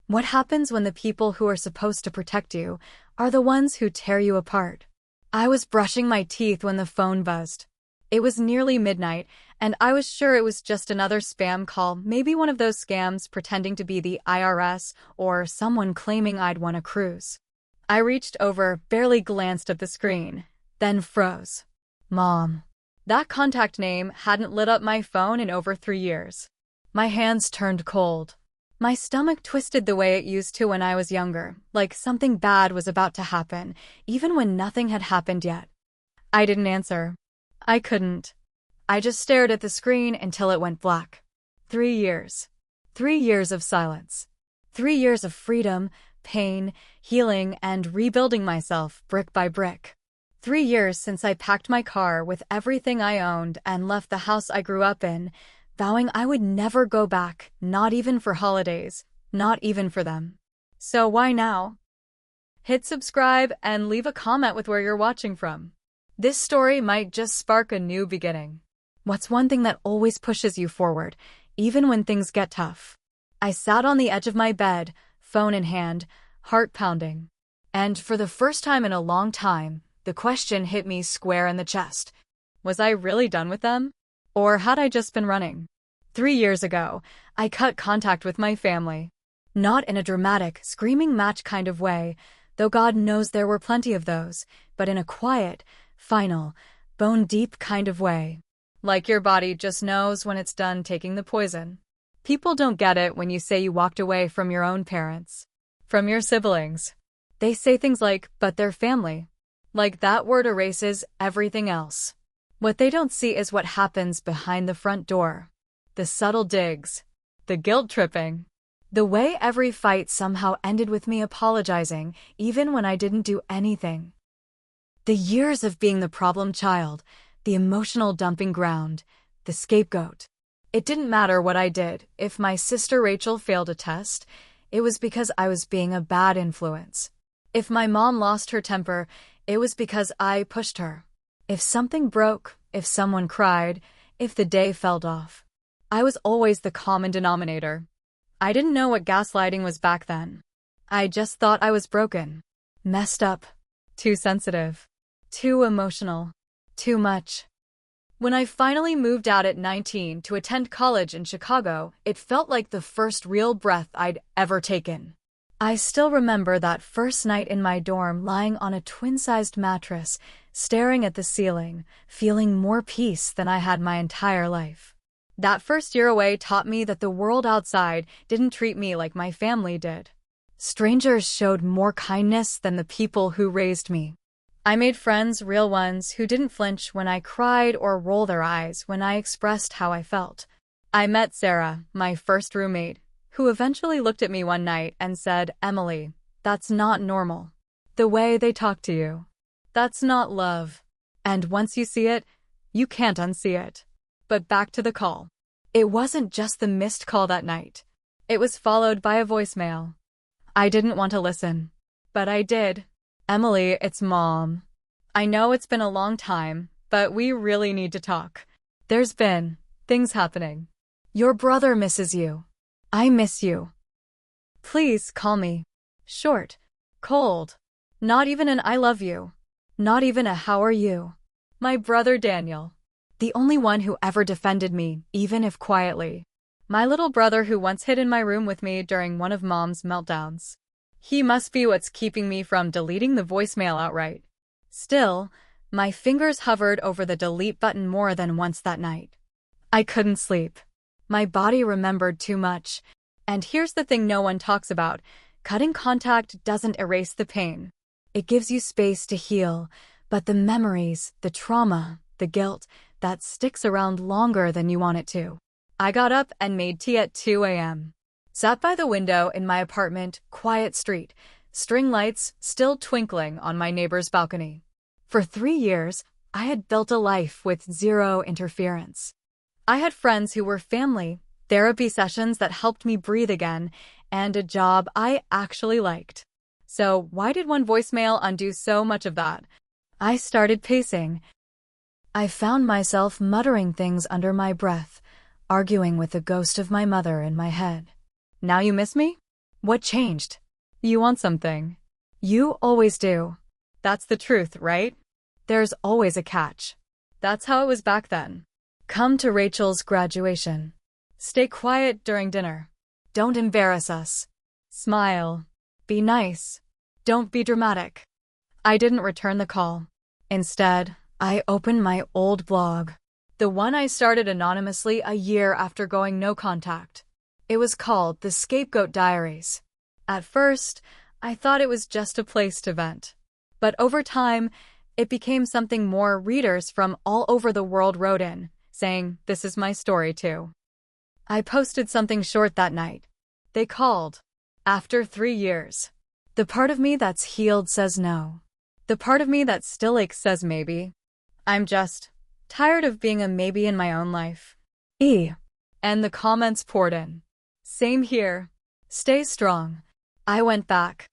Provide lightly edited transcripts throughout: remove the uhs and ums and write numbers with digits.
What happens when the people who are supposed to protect you are the ones who tear you apart? I was brushing my teeth when the phone buzzed. It was nearly midnight, and I was sure it was just another spam call, maybe one of those scams pretending to be the IRS or someone claiming I'd won a cruise. I reached over, barely glanced at the screen, then froze. Mom. That contact name hadn't lit up my phone in over 3 years. My hands turned cold. My stomach twisted the way it used to when I was younger, like something bad was about to happen, even when nothing had happened yet. I didn't answer. I couldn't. I just stared at the screen until it went black. 3 years. 3 years of silence. 3 years of freedom, pain, healing, and rebuilding myself brick by brick. 3 years since I packed my car with everything I owned and left the house I grew up in, vowing I would never go back, not even for holidays, not even for them. So why now? Hit subscribe and leave a comment with where you're watching from. This story might just spark a new beginning. What's one thing that always pushes you forward, even when things get tough? I sat on the edge of my bed, phone in hand, heart pounding. And for the first time in a long time, the question hit me square in the chest. Was I really done with them? Or had I just been running? 3 years ago, I cut contact with my family. Not in a dramatic, screaming match kind of way, though God knows there were plenty of those, but in a quiet, final, bone-deep kind of way. Like your body just knows when it's done taking the poison. People don't get it when you say you walked away from your own parents, from your siblings. They say things like, but they're family. Like that word erases everything else. What they don't see is what happens behind the front door. The subtle digs. The guilt tripping. The way every fight somehow ended with me apologizing, even when I didn't do anything. The years of being the problem child, the emotional dumping ground, the scapegoat. It didn't matter what I did. If my sister Rachel failed a test, it was because I was being a bad influence. If my mom lost her temper, it was because I pushed her. If something broke, if someone cried, if the day fell off, I was always the common denominator. I didn't know what gaslighting was back then. I just thought I was broken, messed up, too sensitive, too emotional, too much. When I finally moved out at 19 to attend college in Chicago, it felt like the first real breath I'd ever taken. I still remember that first night in my dorm lying on a twin-sized mattress, staring at the ceiling, feeling more peace than I had my entire life. That first year away taught me that the world outside didn't treat me like my family did. Strangers showed more kindness than the people who raised me. I made friends, real ones, who didn't flinch when I cried or roll their eyes when I expressed how I felt. I met Sarah, my first roommate, who eventually looked at me one night and said, "Emily, that's not normal. The way they talk to you. That's not love. And once you see it, you can't unsee it." But back to the call. It wasn't just the missed call that night. It was followed by a voicemail. I didn't want to listen, but I did. "Emily, it's Mom. I know it's been a long time, but we really need to talk. There's been things happening. Your brother misses you. I miss you. Please call me." Short, cold. Not even an "I love you." Not even a "how are you?" My brother Daniel. The only one who ever defended me, even if quietly. My little brother who once hid in my room with me during one of Mom's meltdowns. He must be what's keeping me from deleting the voicemail outright. Still, my fingers hovered over the delete button more than once that night. I couldn't sleep. My body remembered too much. And here's the thing no one talks about. Cutting contact doesn't erase the pain. It gives you space to heal, but the memories, the trauma, the guilt, that sticks around longer than you want it to. I got up and made tea at 2 a.m. Sat by the window in my apartment, quiet street, string lights still twinkling on my neighbor's balcony. For 3 years, I had built a life with zero interference. I had friends who were family, therapy sessions that helped me breathe again, and a job I actually liked. So why did one voicemail undo so much of that? I started pacing. I found myself muttering things under my breath, arguing with the ghost of my mother in my head. "Now you miss me? What changed? You want something. You always do. That's the truth, right? There's always a catch. That's how it was back then. Come to Rachel's graduation. Stay quiet during dinner. Don't embarrass us. Smile. Be nice. Don't be dramatic. I didn't return the call. Instead, I opened my old blog. The one I started anonymously a year after going no contact. It was called The Scapegoat Diaries. At first, I thought it was just a place to vent. But over time, it became something more readers from all over the world wrote in, saying, "This is my story too." I posted something short that night. They called. After 3 years. The part of me that's healed says no. The part of me that still aches says maybe. I'm just tired of being a maybe in my own life. And the comments poured in. Same here. Stay strong. I went back.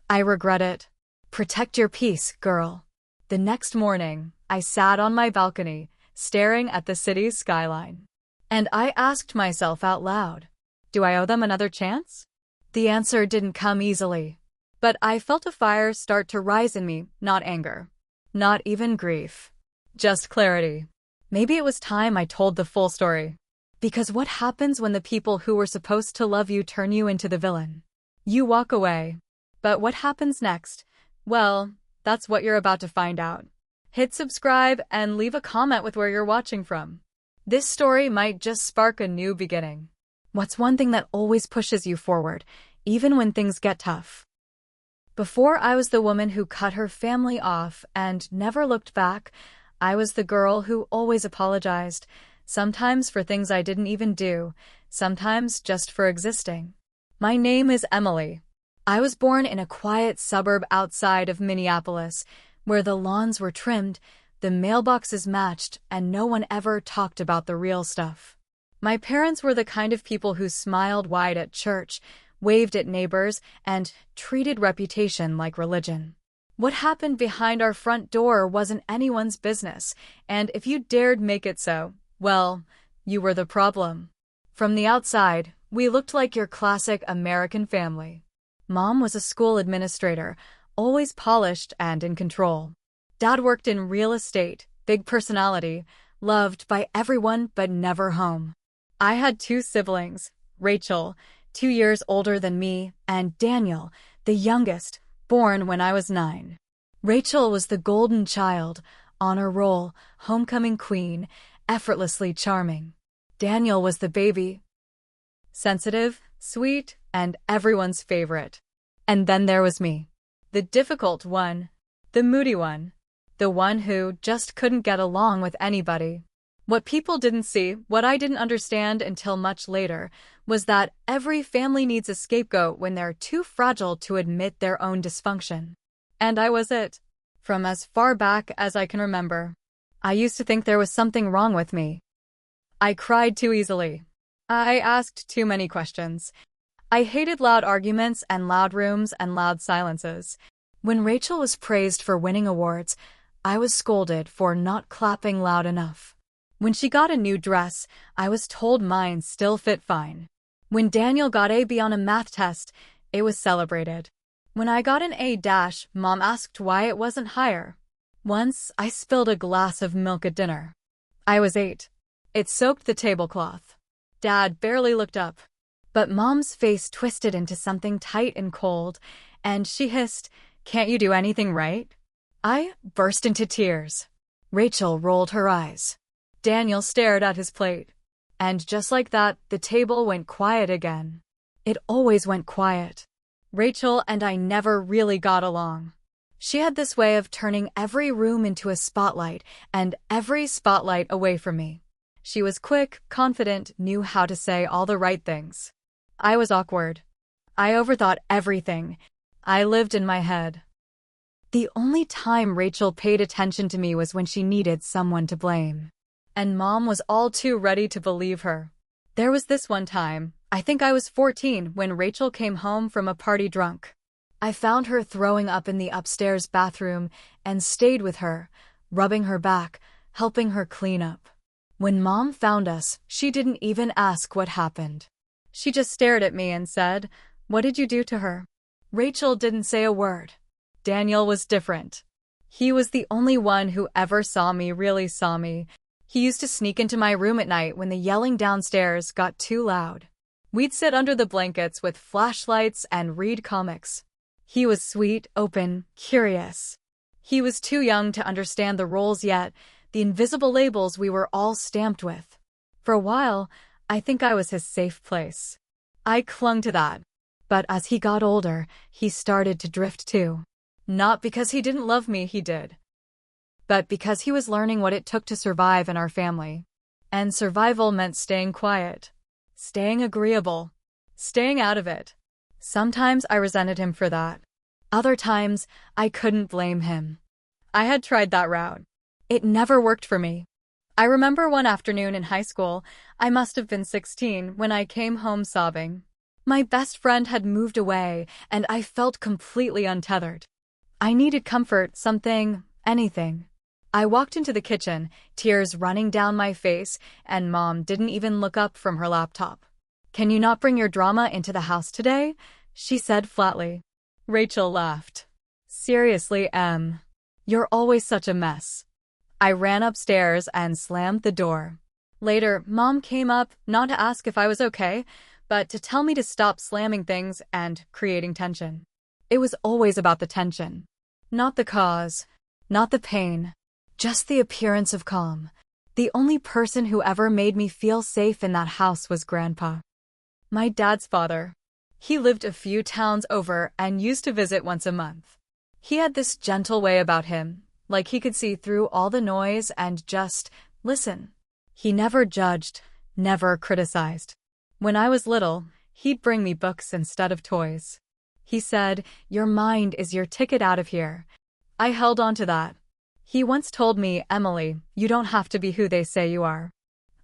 I regret it. Protect your peace, girl. The next morning, I sat on my balcony, staring at the city's skyline. And I asked myself out loud, do I owe them another chance? The answer didn't come easily. But I felt a fire start to rise in me, not anger. Not even grief. Just clarity. Maybe it was time I told the full story. Because what happens when the people who were supposed to love you turn you into the villain? You walk away. But what happens next? Well, that's what you're about to find out. Hit subscribe and leave a comment with where you're watching from. This story might just spark a new beginning. What's one thing that always pushes you forward, even when things get tough? Before I was the woman who cut her family off and never looked back, I was the girl who always apologized, sometimes for things I didn't even do, sometimes just for existing. My name is Emily. I was born in a quiet suburb outside of Minneapolis, where the lawns were trimmed, the mailboxes matched, and no one ever talked about the real stuff. My parents were the kind of people who smiled wide at church, waved at neighbors, and treated reputation like religion. What happened behind our front door wasn't anyone's business, and if you dared make it so, well, you were the problem. From the outside, we looked like your classic American family. Mom was a school administrator, always polished and in control. Dad worked in real estate, big personality, loved by everyone but never home. I had 2 siblings, Rachel, 2 years older than me, and Daniel, the youngest, born when I was 9. Rachel was the golden child, honor roll, homecoming queen, effortlessly charming. Daniel was the baby. Sensitive, sweet, and everyone's favorite. And then there was me. The difficult one. The moody one. The one who just couldn't get along with anybody. What people didn't see, what I didn't understand until much later, was that every family needs a scapegoat when they're too fragile to admit their own dysfunction. And I was it. From as far back as I can remember. I used to think there was something wrong with me. I cried too easily. I asked too many questions. I hated loud arguments and loud rooms and loud silences. When Rachel was praised for winning awards, I was scolded for not clapping loud enough. When she got a new dress, I was told mine still fit fine. When Daniel got a B on a math test, it was celebrated. When I got an A-, Mom asked why it wasn't higher. Once, I spilled a glass of milk at dinner. I was 8. It soaked the tablecloth. Dad barely looked up. But Mom's face twisted into something tight and cold, and she hissed, "Can't you do anything right?" I burst into tears. Rachel rolled her eyes. Daniel stared at his plate. And just like that, the table went quiet again. It always went quiet. Rachel and I never really got along. She had this way of turning every room into a spotlight and every spotlight away from me. She was quick, confident, knew how to say all the right things. I was awkward. I overthought everything. I lived in my head. The only time Rachel paid attention to me was when she needed someone to blame. And Mom was all too ready to believe her. There was this one time, I think I was 14, when Rachel came home from a party drunk. I found her throwing up in the upstairs bathroom and stayed with her, rubbing her back, helping her clean up. When Mom found us, she didn't even ask what happened. She just stared at me and said, What did you do to her? Rachel didn't say a word. Daniel was different. He was the only one who ever really saw me. He used to sneak into my room at night when the yelling downstairs got too loud. We'd sit under the blankets with flashlights and read comics. He was sweet, open, curious. He was too young to understand the roles yet, the invisible labels we were all stamped with. For a while, I think I was his safe place. I clung to that. But as he got older, he started to drift too. Not because he didn't love me, he did. But because he was learning what it took to survive in our family. And survival meant staying quiet, staying agreeable, staying out of it. Sometimes I resented him for that. Other times, I couldn't blame him. I had tried that route. It never worked for me. I remember one afternoon in high school, I must have been 16, when I came home sobbing. My best friend had moved away, and I felt completely untethered. I needed comfort, something, anything. I walked into the kitchen, tears running down my face, and Mom didn't even look up from her laptop. "Can you not bring your drama into the house today?" she said flatly. Rachel laughed. "Seriously, Em. You're always such a mess." I ran upstairs and slammed the door. Later, Mom came up, not to ask if I was okay, but to tell me to stop slamming things and creating tension. It was always about the tension. Not the cause, not the pain, just the appearance of calm. The only person who ever made me feel safe in that house was Grandpa. My dad's father. He lived a few towns over and used to visit once a month. He had this gentle way about him, like he could see through all the noise and just listen. He never judged, never criticized. When I was little, he'd bring me books instead of toys. He said, "Your mind is your ticket out of here." I held on to that. He once told me, "Emily, you don't have to be who they say you are."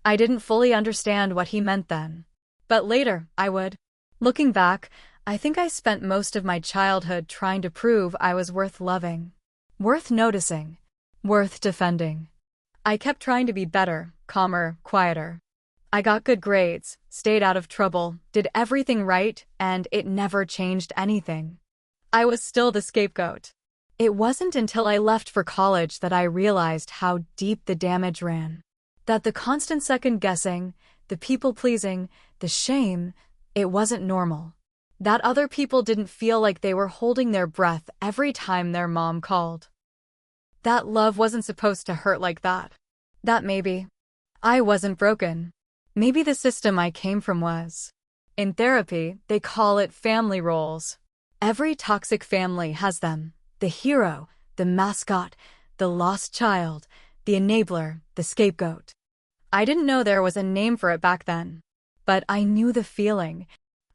I didn't fully understand what he meant then. But later, I would. Looking back, I think I spent most of my childhood trying to prove I was worth loving, worth noticing, worth defending. I kept trying to be better, calmer, quieter. I got good grades, stayed out of trouble, did everything right, and it never changed anything. I was still the scapegoat. It wasn't until I left for college that I realized how deep the damage ran. That the constant second-guessing, the people-pleasing, the shame, it wasn't normal. That other people didn't feel like they were holding their breath every time their mom called. That love wasn't supposed to hurt like that. That maybe I wasn't broken. Maybe the system I came from was. In therapy, they call it family roles. Every toxic family has them. The hero, the mascot, the lost child, the enabler, the scapegoat. I didn't know there was a name for it back then. But I knew the feeling.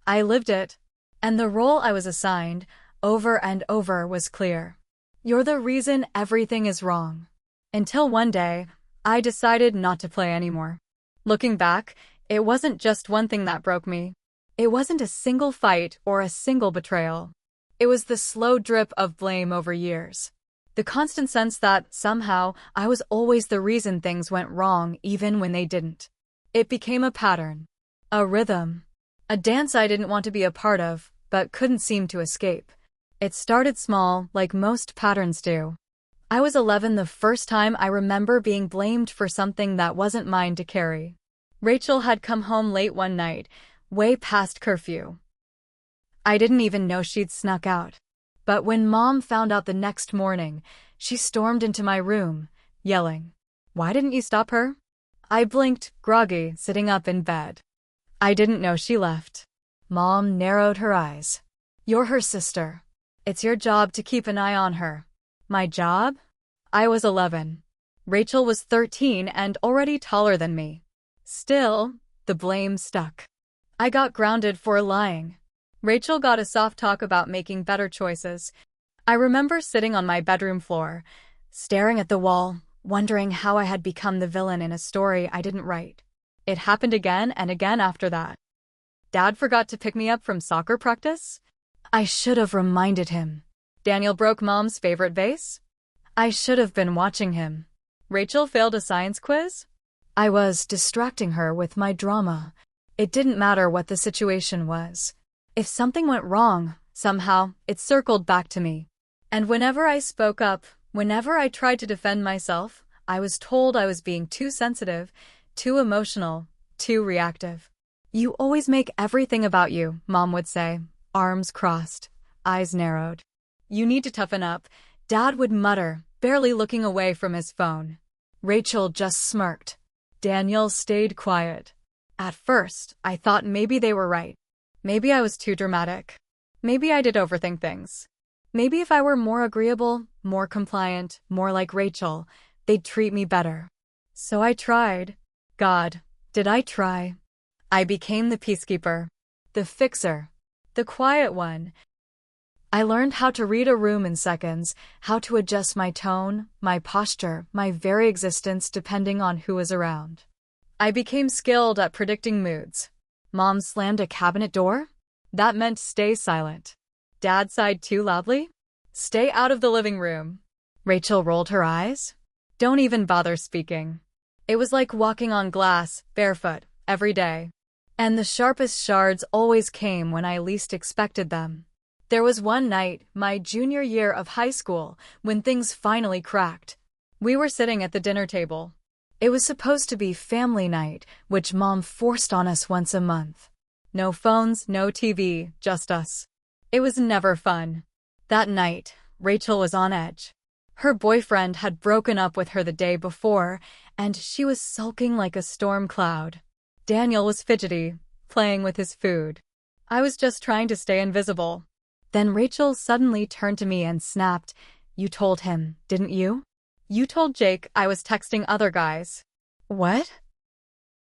I lived it. And the role I was assigned, over and over, was clear. You're the reason everything is wrong. Until one day, I decided not to play anymore. Looking back, it wasn't just one thing that broke me. It wasn't a single fight or a single betrayal. It was the slow drip of blame over years. The constant sense that, somehow, I was always the reason things went wrong even when they didn't. It became a pattern. A rhythm. A dance I didn't want to be a part of, but couldn't seem to escape. It started small, like most patterns do. I was 11 the first time I remember being blamed for something that wasn't mine to carry. Rachel had come home late one night, way past curfew. I didn't even know she'd snuck out. But when Mom found out the next morning, she stormed into my room, yelling, "Why didn't you stop her?" I blinked, groggy, sitting up in bed. I didn't know she left. Mom narrowed her eyes. "You're her sister. It's your job to keep an eye on her." My job? I was 11. Rachel was 13 and already taller than me. Still, the blame stuck. I got grounded for lying. Rachel got a soft talk about making better choices. I remember sitting on my bedroom floor, staring at the wall, wondering how I had become the villain in a story I didn't write. It happened again and again after that. Dad forgot to pick me up from soccer practice? I should have reminded him. Daniel broke Mom's favorite vase? I should have been watching him. Rachel failed a science quiz? I was distracting her with my drama. It didn't matter what the situation was. If something went wrong, somehow, it circled back to me. And whenever I spoke up, whenever I tried to defend myself, I was told I was being too sensitive, too emotional, too reactive. You always make everything about you, Mom would say, arms crossed, eyes narrowed. You need to toughen up, Dad would mutter, barely looking away from his phone. Rachel just smirked. Daniel stayed quiet. At first, I thought maybe they were right. Maybe I was too dramatic. Maybe I did overthink things. Maybe if I were more agreeable, more compliant, more like Rachel, they'd treat me better. So I tried. God, did I try? I became the peacekeeper, the fixer, the quiet one. I learned how to read a room in seconds, how to adjust my tone, my posture, my very existence depending on who was around. I became skilled at predicting moods. Mom slammed a cabinet door? That meant stay silent. Dad sighed too loudly? Stay out of the living room. Rachel rolled her eyes? Don't even bother speaking. It was like walking on glass, barefoot, every day. And the sharpest shards always came when I least expected them. There was one night, my junior year of high school, when things finally cracked. We were sitting at the dinner table. It was supposed to be family night, which Mom forced on us once a month. No phones, no TV, just us. It was never fun. That night, Rachel was on edge. Her boyfriend had broken up with her the day before, and she was sulking like a storm cloud. Daniel was fidgety, playing with his food. I was just trying to stay invisible. Then Rachel suddenly turned to me and snapped, "You told him, didn't you? You told Jake I was texting other guys." What?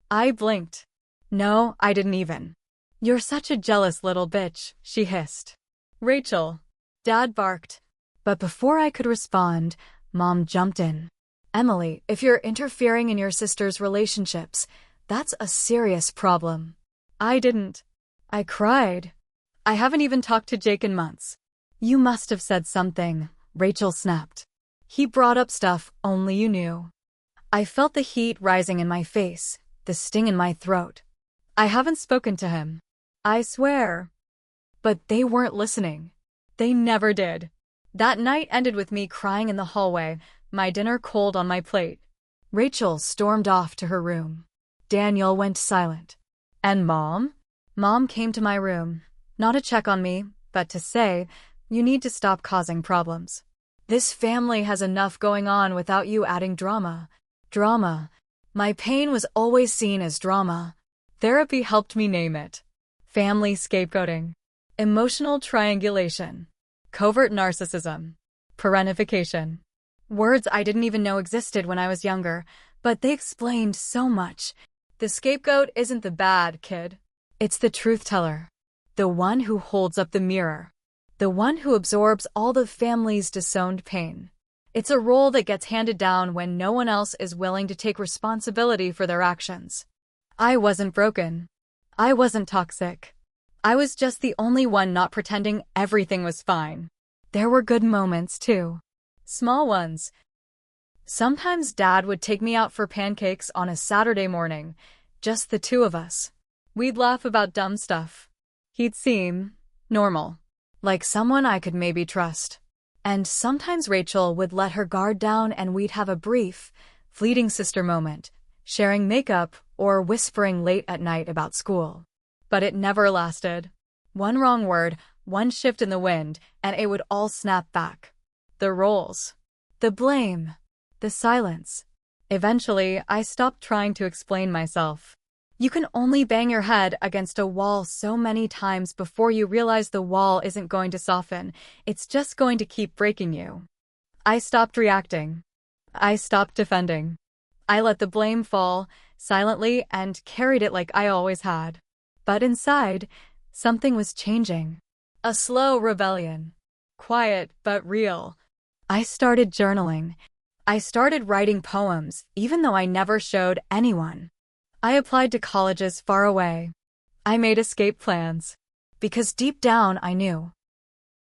I blinked. No, I didn't even. You're such a jealous little bitch, she hissed. Rachel. Dad barked. But before I could respond, Mom jumped in. Emily, if you're interfering in your sister's relationships, that's a serious problem. I didn't. I cried. I haven't even talked to Jake in months. You must have said something, Rachel snapped. He brought up stuff only you knew. I felt the heat rising in my face, the sting in my throat. I haven't spoken to him. I swear. But they weren't listening. They never did. That night ended with me crying in the hallway, my dinner cold on my plate. Rachel stormed off to her room. Daniel went silent. And Mom? Mom came to my room, not to check on me, but to say, you need to stop causing problems. This family has enough going on without you adding drama. Drama. My pain was always seen as drama. Therapy helped me name it. Family scapegoating. Emotional triangulation. Covert narcissism. Parentification. Words I didn't even know existed when I was younger, but they explained so much. The scapegoat isn't the bad kid. It's the truth teller. The one who holds up the mirror. The one who absorbs all the family's disowned pain. It's a role that gets handed down when no one else is willing to take responsibility for their actions. I wasn't broken. I wasn't toxic. I was just the only one not pretending everything was fine. There were good moments, too. Small ones. Sometimes Dad would take me out for pancakes on a Saturday morning, just the two of us. We'd laugh about dumb stuff. He'd seem normal, like someone I could maybe trust. And sometimes Rachel would let her guard down and we'd have a brief, fleeting sister moment, sharing makeup or whispering late at night about school. But it never lasted. One wrong word, one shift in the wind, and it would all snap back. The roles. The blame. The silence. Eventually, I stopped trying to explain myself. You can only bang your head against a wall so many times before you realize the wall isn't going to soften, it's just going to keep breaking you. I stopped reacting. I stopped defending. I let the blame fall, silently, and carried it like I always had. But inside, something was changing. A slow rebellion. Quiet, but real. I started journaling. I started writing poems, even though I never showed anyone. I applied to colleges far away. I made escape plans. Because deep down I knew.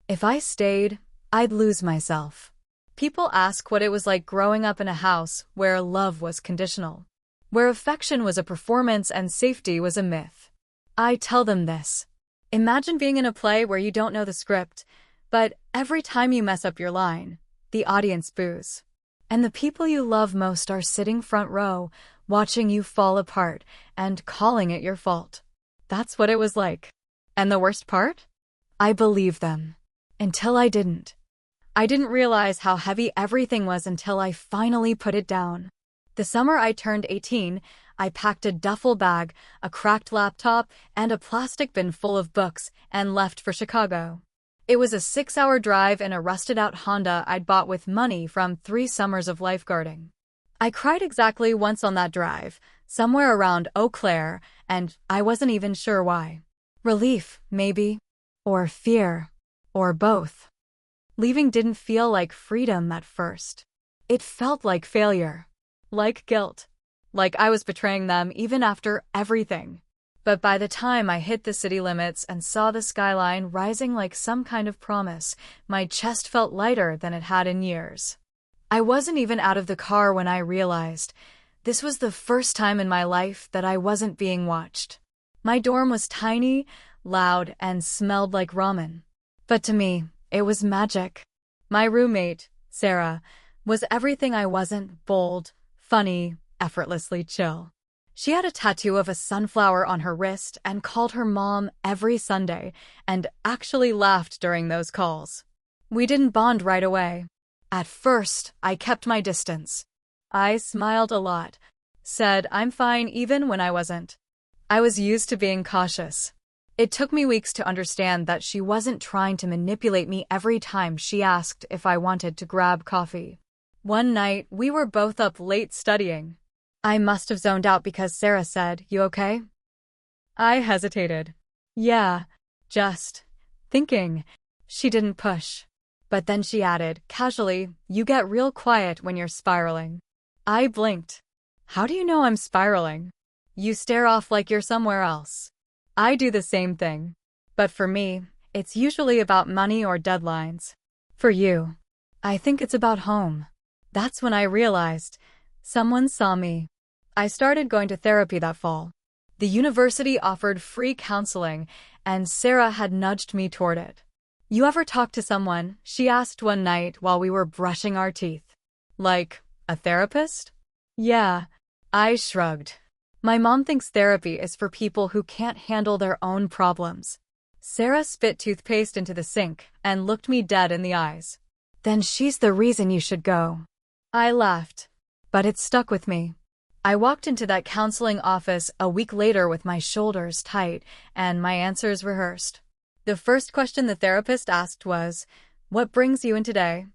If I stayed, I'd lose myself. People ask what it was like growing up in a house where love was conditional. Where affection was a performance and safety was a myth. I tell them this. Imagine being in a play where you don't know the script, but every time you mess up your line, the audience boos. And the people you love most are sitting front row, watching you fall apart and calling it your fault. That's what it was like. And the worst part? I believed them. Until I didn't. I didn't realize how heavy everything was until I finally put it down. The summer I turned 18, I packed a duffel bag, a cracked laptop, and a plastic bin full of books and left for Chicago. It was a 6-hour drive in a rusted-out Honda I'd bought with money from 3 summers of lifeguarding. I cried exactly once on that drive, somewhere around Eau Claire, and I wasn't even sure why. Relief, maybe. Or fear. Or both. Leaving didn't feel like freedom at first. It felt like failure. Like guilt. Like I was betraying them even after everything. But by the time I hit the city limits and saw the skyline rising like some kind of promise, my chest felt lighter than it had in years. I wasn't even out of the car when I realized this was the first time in my life that I wasn't being watched. My dorm was tiny, loud, and smelled like ramen. But to me, it was magic. My roommate, Sarah, was everything I wasn't: bold, funny, effortlessly chill. She had a tattoo of a sunflower on her wrist and called her mom every Sunday and actually laughed during those calls. We didn't bond right away. At first, I kept my distance. I smiled a lot, said I'm fine even when I wasn't. I was used to being cautious. It took me weeks to understand that she wasn't trying to manipulate me every time she asked if I wanted to grab coffee. One night, we were both up late studying. I must have zoned out because Sarah said, "You okay?" I hesitated. Yeah, just thinking. She didn't push. But then she added, casually, "You get real quiet when you're spiraling." I blinked. How do you know I'm spiraling? You stare off like you're somewhere else. I do the same thing. But for me, it's usually about money or deadlines. For you, I think it's about home. That's when I realized someone saw me. I started going to therapy that fall. The university offered free counseling, and Sarah had nudged me toward it. You ever talk to someone? She asked one night while we were brushing our teeth. Like, a therapist? Yeah. I shrugged. My mom thinks therapy is for people who can't handle their own problems. Sarah spit toothpaste into the sink and looked me dead in the eyes. Then she's the reason you should go. I laughed. But it stuck with me. I walked into that counseling office a week later with my shoulders tight and my answers rehearsed. The first question the therapist asked was, "What brings you in today?"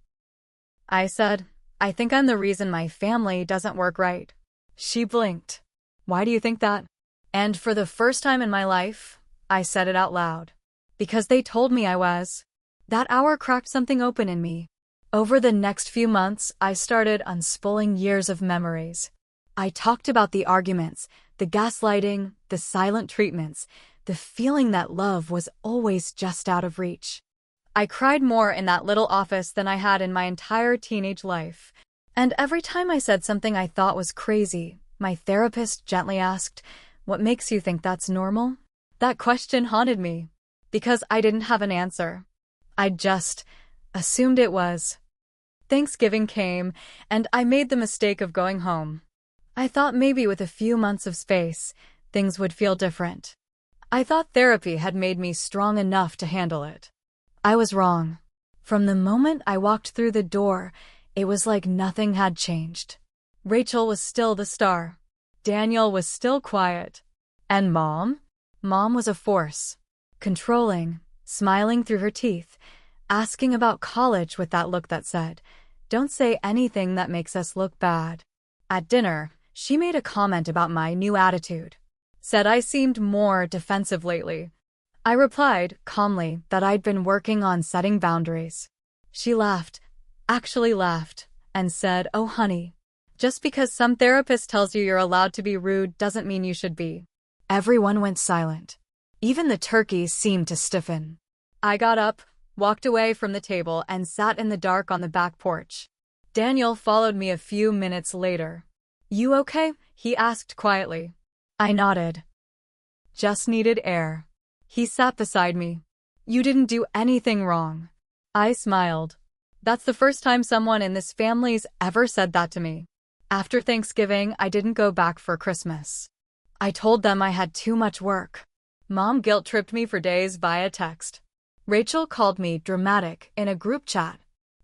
I said, "I think I'm the reason my family doesn't work right." She blinked. "Why do you think that?" And for the first time in my life, I said it out loud. Because they told me I was. That hour cracked something open in me. Over the next few months, I started unspooling years of memories. I talked about the arguments, the gaslighting, the silent treatments, the feeling that love was always just out of reach. I cried more in that little office than I had in my entire teenage life. And every time I said something I thought was crazy, my therapist gently asked, "What makes you think that's normal?" That question haunted me. Because I didn't have an answer. I just assumed it was. Thanksgiving came, and I made the mistake of going home. I thought maybe with a few months of space, things would feel different. I thought therapy had made me strong enough to handle it. I was wrong. From the moment I walked through the door, it was like nothing had changed. Rachel was still the star. Daniel was still quiet. And Mom? Mom was a force. Controlling, smiling through her teeth, asking about college with that look that said, "Don't say anything that makes us look bad." At dinner, she made a comment about my new attitude. Said I seemed more defensive lately. I replied, calmly, that I'd been working on setting boundaries. She laughed, actually laughed, and said, "Oh honey, just because some therapist tells you you're allowed to be rude doesn't mean you should be." Everyone went silent. Even the turkey seemed to stiffen. I got up, walked away from the table, and sat in the dark on the back porch. Daniel followed me a few minutes later. "You okay?" he asked quietly. I nodded. "Just needed air." He sat beside me. You didn't do anything wrong. I smiled. That's the first time someone in this family's ever said that to me. After Thanksgiving, I didn't go back for Christmas. I told them I had too much work. Mom guilt-tripped me for days via text. Rachel called me dramatic in a group chat.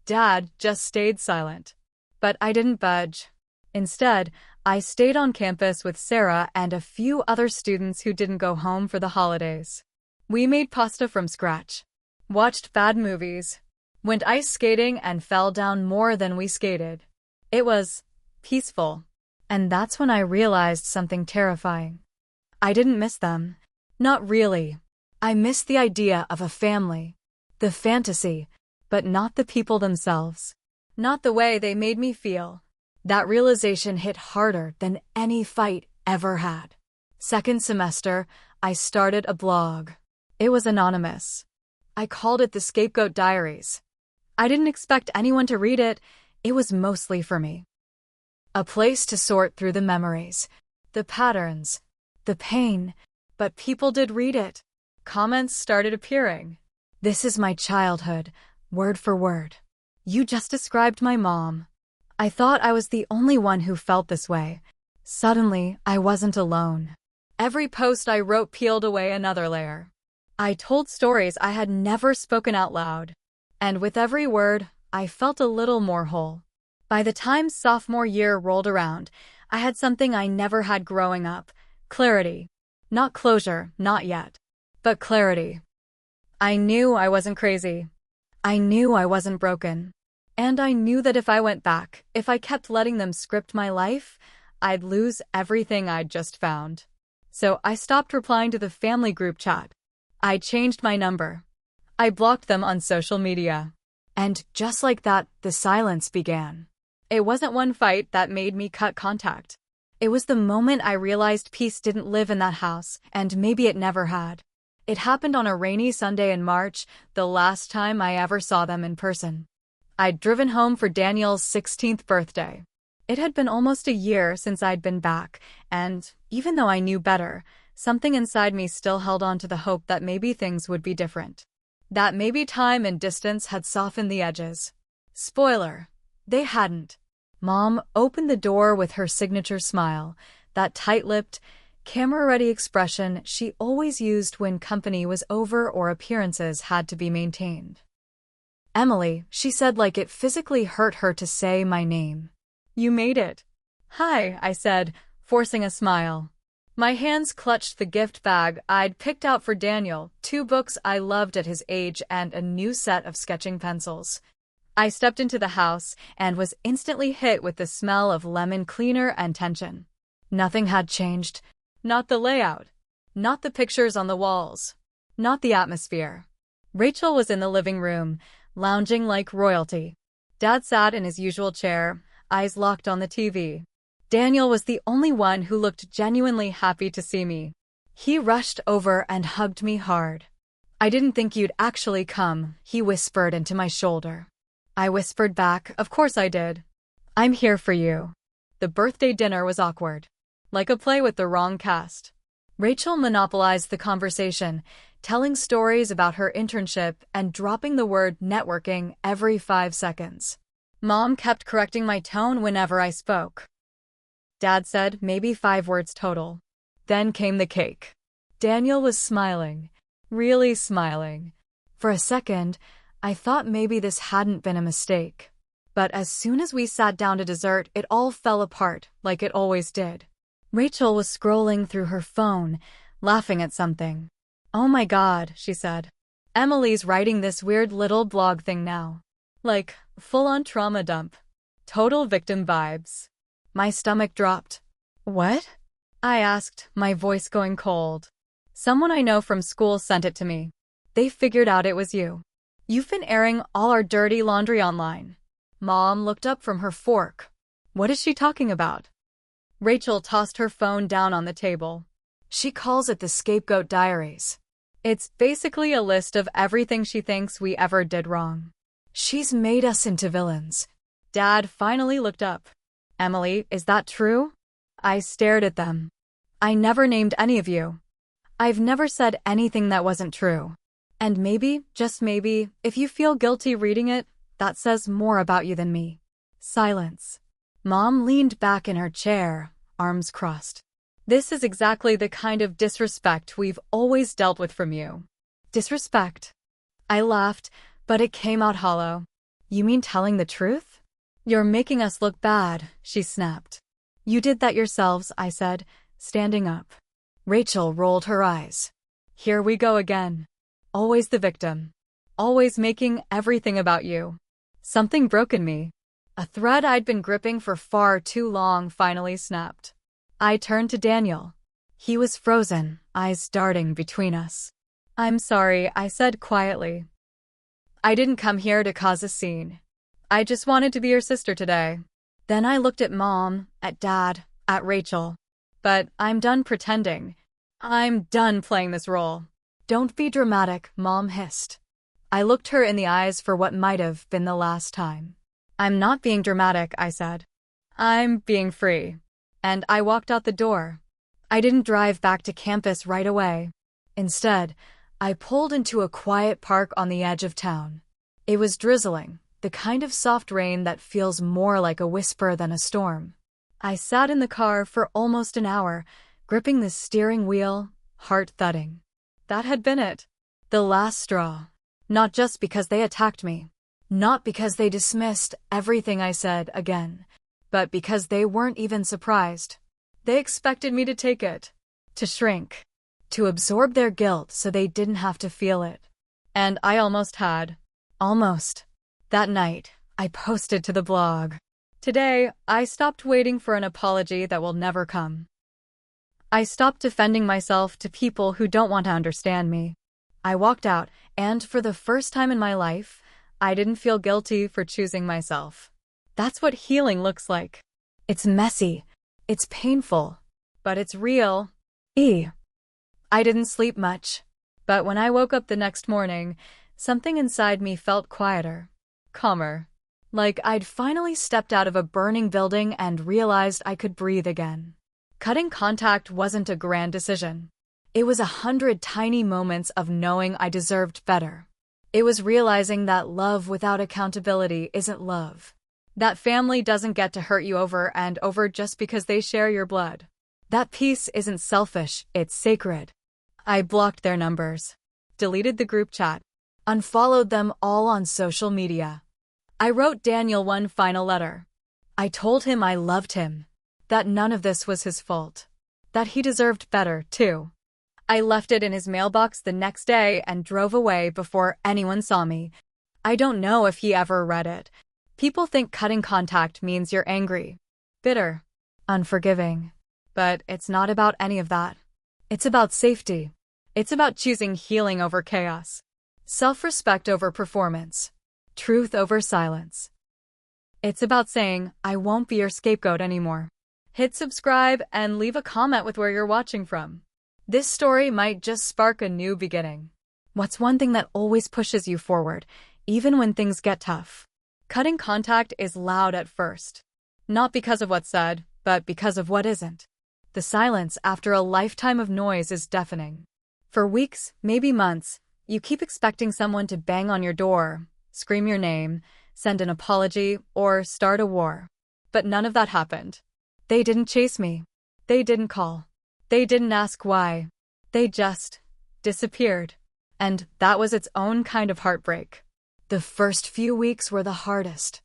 Dad just stayed silent. But I didn't budge. Instead, I stayed on campus with Sarah and a few other students who didn't go home for the holidays. We made pasta from scratch, watched bad movies, went ice skating and fell down more than we skated. It was peaceful. And that's when I realized something terrifying. I didn't miss them. Not really. I missed the idea of a family. The fantasy, but not the people themselves. Not the way they made me feel. That realization hit harder than any fight ever had. Second semester, I started a blog. It was anonymous. I called it the Scapegoat Diaries. I didn't expect anyone to read it. It was mostly for me. A place to sort through the memories, the patterns, the pain, but people did read it. Comments started appearing. This is my childhood, word for word. You just described my mom. I thought I was the only one who felt this way. Suddenly, I wasn't alone. Every post I wrote peeled away another layer. I told stories I had never spoken out loud. And with every word, I felt a little more whole. By the time sophomore year rolled around, I had something I never had growing up. Clarity. Not closure, not yet. But clarity. I knew I wasn't crazy. I knew I wasn't broken. And I knew that if I went back, if I kept letting them script my life, I'd lose everything I'd just found. So I stopped replying to the family group chat. I changed my number. I blocked them on social media. And just like that, the silence began. It wasn't one fight that made me cut contact. It was the moment I realized peace didn't live in that house, and maybe it never had. It happened on a rainy Sunday in March, the last time I ever saw them in person. I'd driven home for Daniel's 16th birthday. It had been almost a year since I'd been back, and even though I knew better, something inside me still held on to the hope that maybe things would be different. That maybe time and distance had softened the edges. Spoiler. They hadn't. Mom opened the door with her signature smile, that tight-lipped, camera-ready expression she always used when company was over or appearances had to be maintained. Emily, she said like it physically hurt her to say my name. You made it. Hi, I said, forcing a smile. My hands clutched the gift bag I'd picked out for Daniel, 2 books I loved at his age and a new set of sketching pencils. I stepped into the house and was instantly hit with the smell of lemon cleaner and tension. Nothing had changed. Not the layout. Not the pictures on the walls. Not the atmosphere. Rachel was in the living room, lounging like royalty. Dad sat in his usual chair, eyes locked on the TV. Daniel was the only one who looked genuinely happy to see me. He rushed over and hugged me hard. I didn't think you'd actually come, he whispered into my shoulder. I whispered back, of course I did. I'm here for you. The birthday dinner was awkward. Like a play with the wrong cast. Rachel monopolized the conversation, telling stories about her internship and dropping the word networking every 5 seconds. Mom kept correcting my tone whenever I spoke. Dad said maybe 5 words total. Then came the cake. Daniel was smiling. Really smiling. For a second, I thought maybe this hadn't been a mistake. But as soon as we sat down to dessert, it all fell apart, like it always did. Rachel was scrolling through her phone, laughing at something. Oh my God, she said. Emily's writing this weird little blog thing now. Like, full-on trauma dump. Total victim vibes. My stomach dropped. What? I asked, my voice going cold. Someone I know from school sent it to me. They figured out it was you. You've been airing all our dirty laundry online. Mom looked up from her fork. What is she talking about? Rachel tossed her phone down on the table. She calls it the Scapegoat Diaries. It's basically a list of everything she thinks we ever did wrong. She's made us into villains. Dad finally looked up. Emily, is that true? I stared at them. I never named any of you. I've never said anything that wasn't true. And maybe, just maybe, if you feel guilty reading it, that says more about you than me. Silence. Mom leaned back in her chair, arms crossed. This is exactly the kind of disrespect we've always dealt with from you. Disrespect? I laughed, but it came out hollow. You mean telling the truth? You're making us look bad, she snapped. You did that yourselves, I said, standing up. Rachel rolled her eyes. Here we go again. Always the victim. Always making everything about you. Something broke in me. A thread I'd been gripping for far too long finally snapped. I turned to Daniel. He was frozen, eyes darting between us. I'm sorry, I said quietly. I didn't come here to cause a scene. I just wanted to be your sister today. Then I looked at Mom, at Dad, at Rachel. But I'm done pretending. I'm done playing this role. Don't be dramatic, Mom hissed. I looked her in the eyes for what might have been the last time. I'm not being dramatic, I said. I'm being free. And I walked out the door. I didn't drive back to campus right away. Instead, I pulled into a quiet park on the edge of town. It was drizzling, the kind of soft rain that feels more like a whisper than a storm. I sat in the car for almost an hour, gripping the steering wheel, heart thudding. That had been it. The last straw. Not just because they attacked me. Not because they dismissed everything I said again. But because they weren't even surprised. They expected me to take it. To shrink. To absorb their guilt so they didn't have to feel it. And I almost had. Almost. That night, I posted to the blog. Today, I stopped waiting for an apology that will never come. I stopped defending myself to people who don't want to understand me. I walked out, and for the first time in my life, I didn't feel guilty for choosing myself. That's what healing looks like. It's messy. It's painful. But it's real. I didn't sleep much. But when I woke up the next morning, something inside me felt quieter. Calmer. Like I'd finally stepped out of a burning building and realized I could breathe again. Cutting contact wasn't a grand decision. It was 100 tiny moments of knowing I deserved better. It was realizing that love without accountability isn't love. That family doesn't get to hurt you over and over just because they share your blood. That peace isn't selfish, it's sacred. I blocked their numbers. Deleted the group chat. Unfollowed them all on social media. I wrote Daniel one final letter. I told him I loved him. That none of this was his fault. That he deserved better, too. I left it in his mailbox the next day and drove away before anyone saw me. I don't know if he ever read it. People think cutting contact means you're angry, bitter, unforgiving. But it's not about any of that. It's about safety. It's about choosing healing over chaos. Self-respect over performance. Truth over silence. It's about saying, I won't be your scapegoat anymore. Hit subscribe and leave a comment with where you're watching from. This story might just spark a new beginning. What's one thing that always pushes you forward, even when things get tough? Cutting contact is loud at first. Not because of what's said, but because of what isn't. The silence after a lifetime of noise is deafening. For weeks, maybe months, you keep expecting someone to bang on your door, scream your name, send an apology, or start a war. But none of that happened. They didn't chase me. They didn't call. They didn't ask why. They just disappeared. And that was its own kind of heartbreak. The first few weeks were the hardest.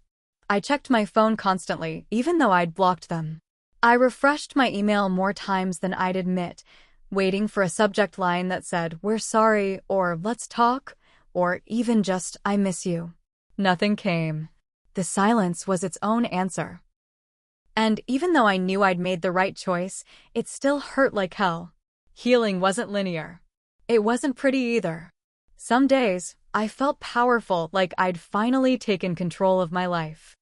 I checked my phone constantly, even though I'd blocked them. I refreshed my email more times than I'd admit, waiting for a subject line that said, "We're sorry," or "Let's talk," or even just, "I miss you." Nothing came. The silence was its own answer. And even though I knew I'd made the right choice, it still hurt like hell. Healing wasn't linear. It wasn't pretty either. Some days, I felt powerful, like I'd finally taken control of my life.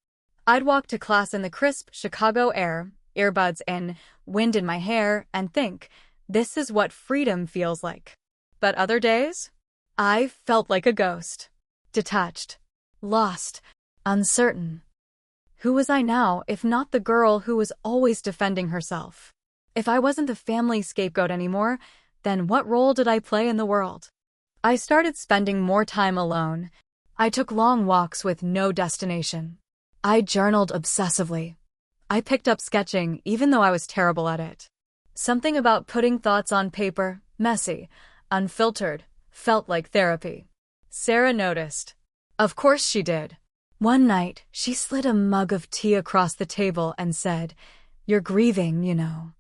I'd walk to class in the crisp Chicago air, earbuds in, wind in my hair, and think, this is what freedom feels like. But other days, I felt like a ghost. Detached. Lost. Uncertain. Who was I now, if not the girl who was always defending herself? If I wasn't the family scapegoat anymore, then what role did I play in the world? I started spending more time alone. I took long walks with no destination. I journaled obsessively. I picked up sketching even though I was terrible at it. Something about putting thoughts on paper, messy, unfiltered, felt like therapy. Sarah noticed. Of course she did. One night, she slid a mug of tea across the table and said, "You're grieving, you know.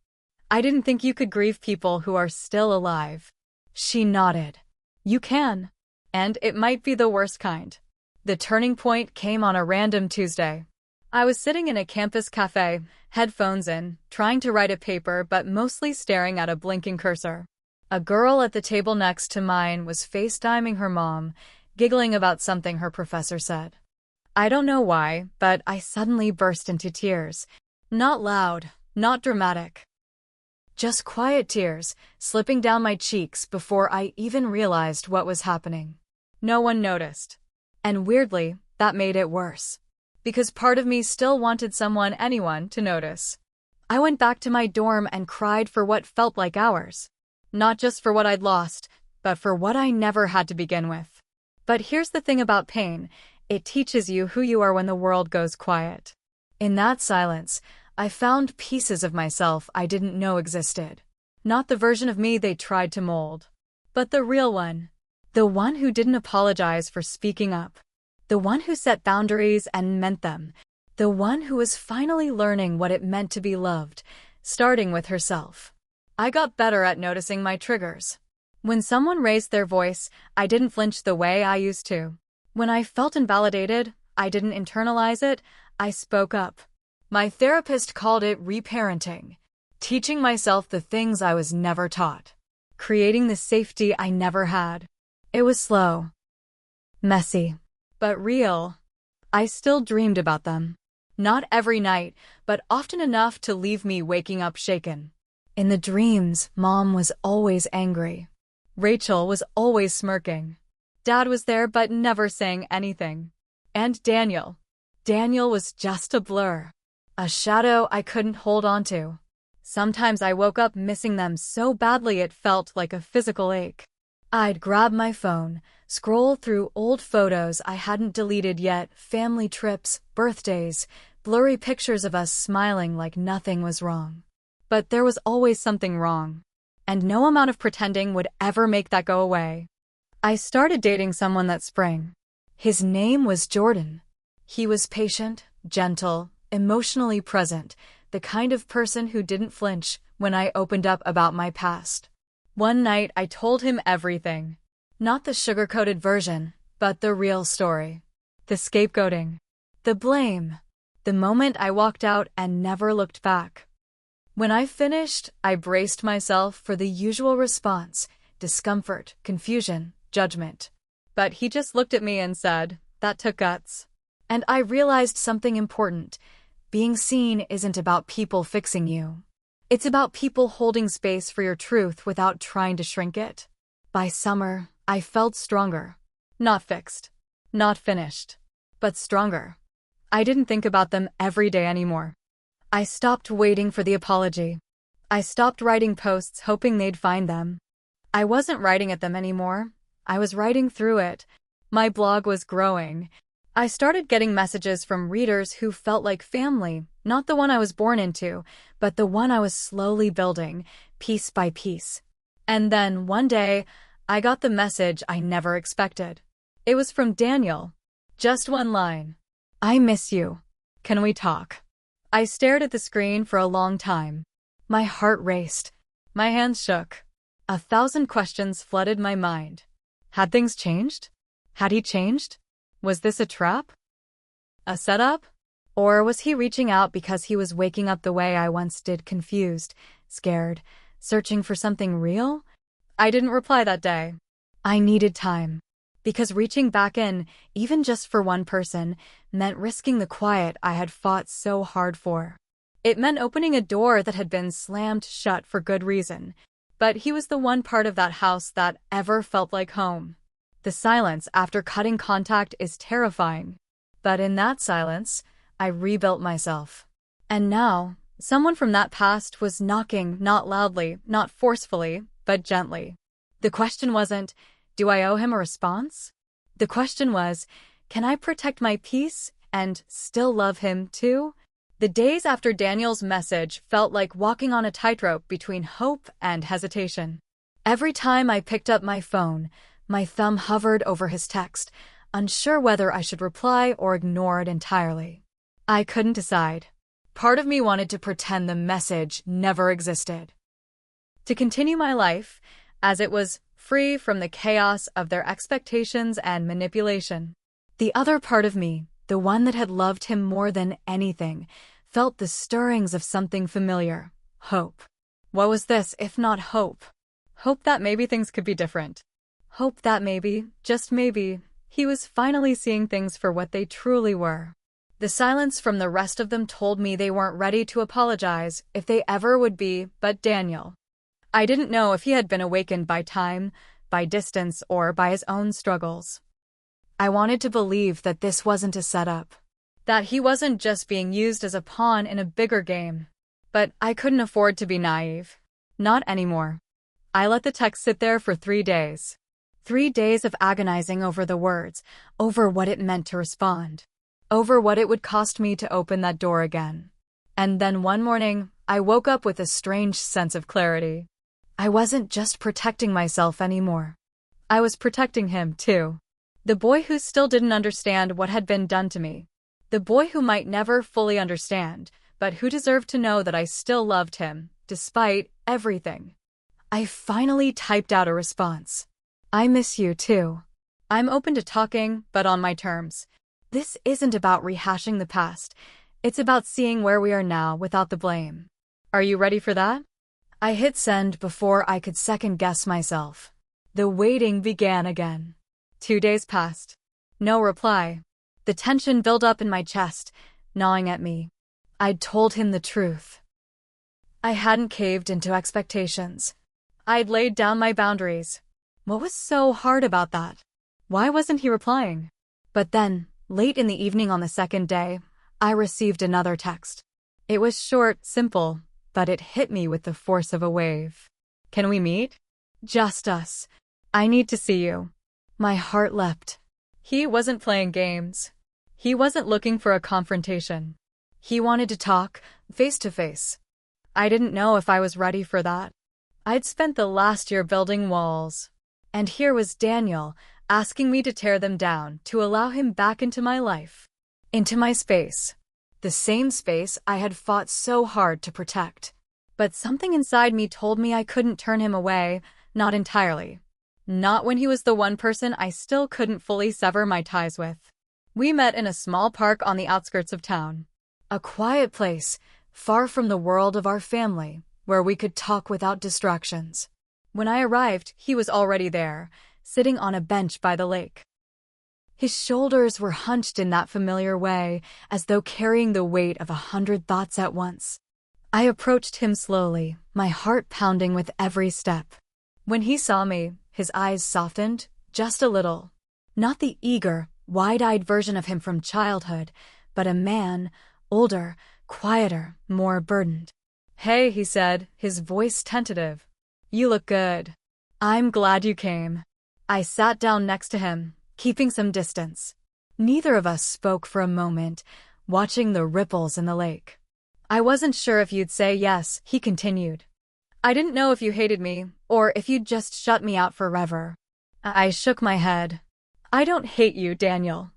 I didn't think you could grieve people who are still alive." She nodded. You can. And it might be the worst kind. The turning point came on a random Tuesday. I was sitting in a campus cafe, headphones in, trying to write a paper but mostly staring at a blinking cursor. A girl at the table next to mine was FaceTiming her mom, giggling about something her professor said. I don't know why, but I suddenly burst into tears. Not loud, not dramatic. Just quiet tears, slipping down my cheeks before I even realized what was happening. No one noticed. And weirdly, that made it worse. Because part of me still wanted anyone to notice. I went back to my dorm and cried for what felt like hours. Not just for what I'd lost, but for what I never had to begin with. But here's the thing about pain. It teaches you who you are when the world goes quiet. In that silence, I found pieces of myself I didn't know existed. Not the version of me they tried to mold, but the real one. The one who didn't apologize for speaking up. The one who set boundaries and meant them. The one who was finally learning what it meant to be loved, starting with herself. I got better at noticing my triggers. When someone raised their voice, I didn't flinch the way I used to. When I felt invalidated, I didn't internalize it, I spoke up. My therapist called it reparenting, teaching myself the things I was never taught, creating the safety I never had. It was slow, messy, but real. I still dreamed about them. Not every night, but often enough to leave me waking up shaken. In the dreams, Mom was always angry. Rachel was always smirking. Dad was there but never saying anything. And Daniel was just a blur. A shadow I couldn't hold on to. Sometimes I woke up missing them so badly it felt like a physical ache. I'd grab my phone, scroll through old photos I hadn't deleted yet, family trips, birthdays, blurry pictures of us smiling like nothing was wrong. But there was always something wrong. And no amount of pretending would ever make that go away. I started dating someone that spring. His name was Jordan. He was patient, gentle, emotionally present, the kind of person who didn't flinch when I opened up about my past. One night I told him everything. Not the sugar-coated version, but the real story. The scapegoating. The blame. The moment I walked out and never looked back. When I finished, I braced myself for the usual response: discomfort, confusion, judgment. But he just looked at me and said, "That took guts." And I realized something important. Being seen isn't about people fixing you. It's about people holding space for your truth without trying to shrink it. By summer, I felt stronger. Not fixed. Not finished. But stronger. I didn't think about them every day anymore. I stopped waiting for the apology. I stopped writing posts hoping they'd find them. I wasn't writing at them anymore. I was writing through it. My blog was growing. I started getting messages from readers who felt like family, not the one I was born into, but the one I was slowly building, piece by piece. And then, one day, I got the message I never expected. It was from Daniel. Just one line. "I miss you. Can we talk?" I stared at the screen for a long time. My heart raced. My hands shook. 1,000 questions flooded my mind. Had things changed? Had he changed? Was this a trap? A setup? Or was he reaching out because he was waking up the way I once did, confused, scared, searching for something real? I didn't reply that day. I needed time. Because reaching back in, even just for one person, meant risking the quiet I had fought so hard for. It meant opening a door that had been slammed shut for good reason. But he was the one part of that house that ever felt like home. The silence after cutting contact is terrifying. But in that silence, I rebuilt myself. And now, someone from that past was knocking, not loudly, not forcefully, but gently. The question wasn't, do I owe him a response? The question was, can I protect my peace and still love him too? The days after Daniel's message felt like walking on a tightrope between hope and hesitation. Every time I picked up my phone, my thumb hovered over his text, unsure whether I should reply or ignore it entirely. I couldn't decide. Part of me wanted to pretend the message never existed, to continue my life as it was, free from the chaos of their expectations and manipulation. The other part of me, the one that had loved him more than anything, felt the stirrings of something familiar. Hope. What was this if not hope? Hope that maybe things could be different. Hope that maybe, just maybe, he was finally seeing things for what they truly were. The silence from the rest of them told me they weren't ready to apologize, if they ever would be, but Daniel. I didn't know if he had been awakened by time, by distance, or by his own struggles. I wanted to believe that this wasn't a setup, that he wasn't just being used as a pawn in a bigger game. But I couldn't afford to be naive. Not anymore. I let the text sit there for 3 days. 3 days of agonizing over the words, over what it meant to respond, over what it would cost me to open that door again. And then one morning, I woke up with a strange sense of clarity. I wasn't just protecting myself anymore. I was protecting him, too. The boy who still didn't understand what had been done to me. The boy who might never fully understand, but who deserved to know that I still loved him, despite everything. I finally typed out a response. I miss you, too. I'm open to talking, but on my terms. This isn't about rehashing the past. It's about seeing where we are now without the blame. Are you ready for that? I hit send before I could second-guess myself. The waiting began again. 2 days passed. No reply. The tension built up in my chest, gnawing at me. I'd told him the truth. I hadn't caved into expectations. I'd laid down my boundaries. What was so hard about that? Why wasn't he replying? But then, late in the evening on the second day, I received another text. It was short, simple, but it hit me with the force of a wave. Can we meet? Just us. I need to see you. My heart leapt. He wasn't playing games. He wasn't looking for a confrontation. He wanted to talk, face to face. I didn't know if I was ready for that. I'd spent the last year building walls. And here was Daniel, asking me to tear them down, to allow him back into my life. Into my space. The same space I had fought so hard to protect. But something inside me told me I couldn't turn him away, not entirely. Not when he was the one person I still couldn't fully sever my ties with. We met in a small park on the outskirts of town. A quiet place, far from the world of our family, where we could talk without distractions. When I arrived, he was already there, sitting on a bench by the lake. His shoulders were hunched in that familiar way, as though carrying the weight of 100 thoughts at once. I approached him slowly, my heart pounding with every step. When he saw me, his eyes softened, just a little. Not the eager, wide-eyed version of him from childhood, but a man, older, quieter, more burdened. "Hey," he said, his voice tentative. "You look good. I'm glad you came." I sat down next to him, keeping some distance. Neither of us spoke for a moment, watching the ripples in the lake. "I wasn't sure if you'd say yes," he continued. "I didn't know if you hated me, or if you'd just shut me out forever." I shook my head. "I don't hate you, Daniel.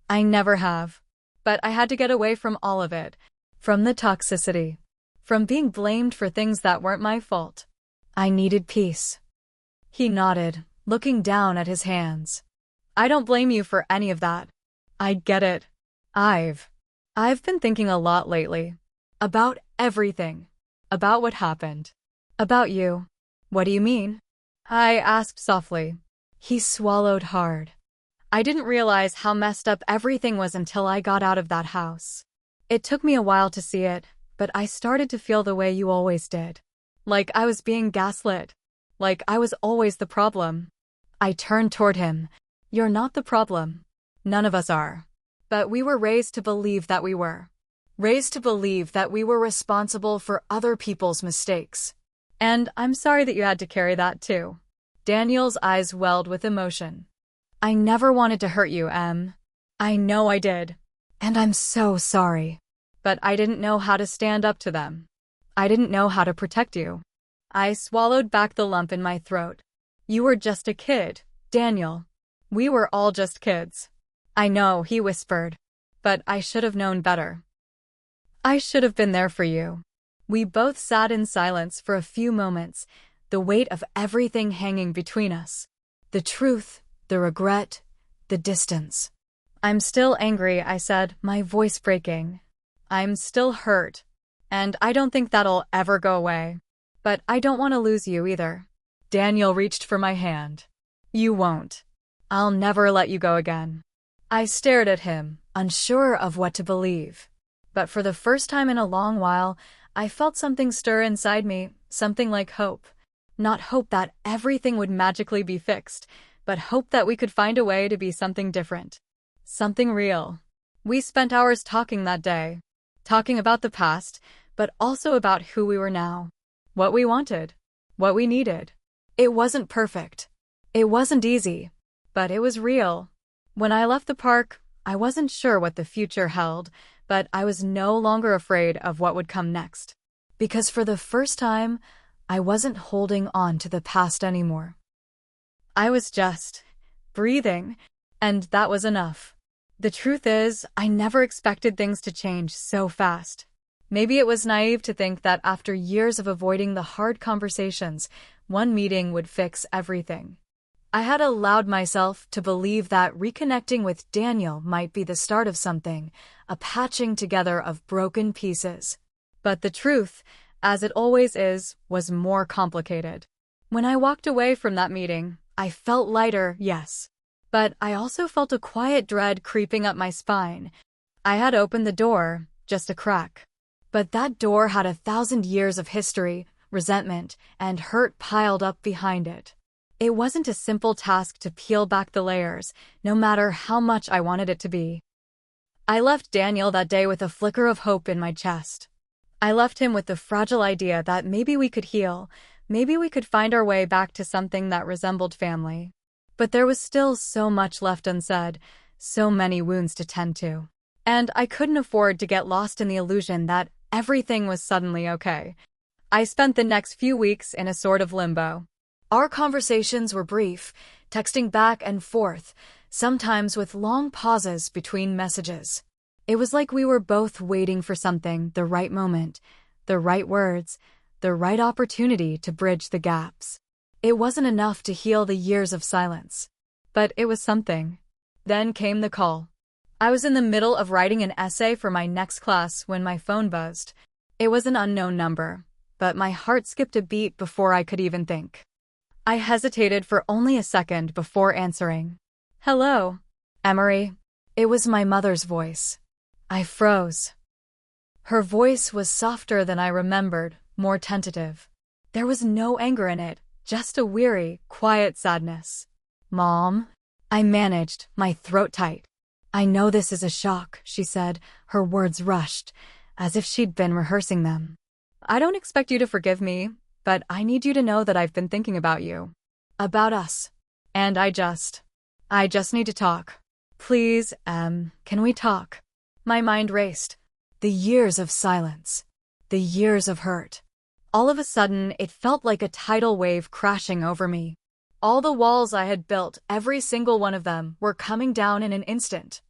I never have. But I had to get away from all of it. From the toxicity. From being blamed for things that weren't my fault. I needed peace." He nodded, looking down at his hands. "I don't blame you for any of that. I get it. I've been thinking a lot lately. About everything. About what happened. About you." "What do you mean?" I asked softly. He swallowed hard. "I didn't realize how messed up everything was until I got out of that house. It took me a while to see it, but I started to feel the way you always did. Like I was being gaslit. Like I was always the problem." I turned toward him. "You're not the problem. None of us are. But we were raised to believe that we were. Raised to believe that we were responsible for other people's mistakes. And I'm sorry that you had to carry that too. Daniel's eyes welled with emotion. I never wanted to hurt you, Em. I know I did. And I'm so sorry. But I didn't know how to stand up to them. I didn't know how to protect you. I swallowed back the lump in my throat. You were just a kid, Daniel. We were all just kids. I know, he whispered. But I should have known better. I should have been there for you. We both sat in silence for a few moments, the weight of everything hanging between us. The truth, the regret, the distance. I'm still angry, I said, my voice breaking. I'm still hurt. And I don't think that'll ever go away. But I don't want to lose you either. Daniel reached for my hand. You won't. I'll never let you go again. I stared at him, unsure of what to believe. But for the first time in a long while, I felt something stir inside me, something like hope. Not hope that everything would magically be fixed, but hope that we could find a way to be something different. Something real. We spent hours talking that day. Talking about the past, but also about who we were now. What we wanted. What we needed. It wasn't perfect. It wasn't easy. But it was real. When I left the park, I wasn't sure what the future held, but I was no longer afraid of what would come next. Because for the first time, I wasn't holding on to the past anymore. I was just breathing, and that was enough. The truth is, I never expected things to change so fast. Maybe it was naive to think that after years of avoiding the hard conversations, one meeting would fix everything. I had allowed myself to believe that reconnecting with Daniel might be the start of something, a patching together of broken pieces. But the truth, as it always is, was more complicated. When I walked away from that meeting, I felt lighter, yes. But I also felt a quiet dread creeping up my spine. I had opened the door, just a crack. But that door had 1,000 years of history, resentment, and hurt piled up behind it. It wasn't a simple task to peel back the layers, no matter how much I wanted it to be. I left Daniel that day with a flicker of hope in my chest. I left him with the fragile idea that maybe we could heal, maybe we could find our way back to something that resembled family. But there was still so much left unsaid, so many wounds to tend to. And I couldn't afford to get lost in the illusion that everything was suddenly okay. I spent the next few weeks in a sort of limbo. Our conversations were brief, texting back and forth, sometimes with long pauses between messages. It was like we were both waiting for something, the right moment, the right words, the right opportunity to bridge the gaps. It wasn't enough to heal the years of silence. But it was something. Then came the call. I was in the middle of writing an essay for my next class when my phone buzzed. It was an unknown number, but my heart skipped a beat before I could even think. I hesitated for only a second before answering. Hello, Emery. It was my mother's voice. I froze. Her voice was softer than I remembered, more tentative. There was no anger in it. Just a weary, quiet sadness. Mom? I managed, my throat tight. I know this is a shock, she said, her words rushed, as if she'd been rehearsing them. I don't expect you to forgive me, but I need you to know that I've been thinking about you. About us. And I just need to talk. Please, can we talk? My mind raced. The years of silence. The years of hurt. All of a sudden, it felt like a tidal wave crashing over me. All the walls I had built, every single one of them, were coming down in an instant.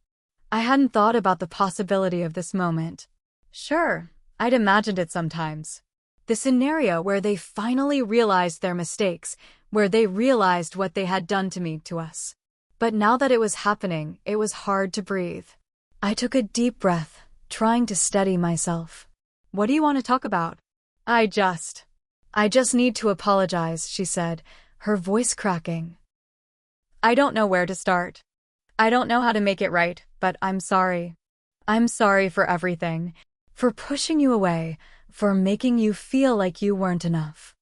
I hadn't thought about the possibility of this moment. Sure, I'd imagined it sometimes. The scenario where they finally realized their mistakes, where they realized what they had done to me, to us. But now that it was happening, it was hard to breathe. I took a deep breath, trying to steady myself. What do you want to talk about? I just need to apologize, she said, her voice cracking. I don't know where to start. I don't know how to make it right, but I'm sorry. I'm sorry for everything. For pushing you away, for making you feel like you weren't enough.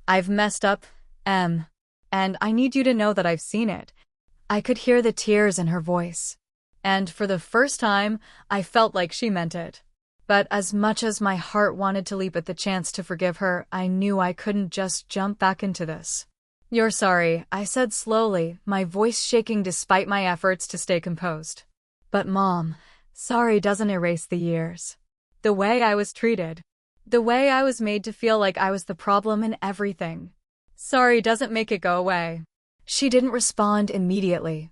I've messed up, and I need you to know that I've seen it. I could hear the tears in her voice. And for the first time, I felt like she meant it. But as much as my heart wanted to leap at the chance to forgive her, I knew I couldn't just jump back into this. "You're sorry," I said slowly, my voice shaking despite my efforts to stay composed. "But Mom, sorry doesn't erase the years. The way I was treated. The way I was made to feel like I was the problem in everything. Sorry doesn't make it go away." She didn't respond immediately.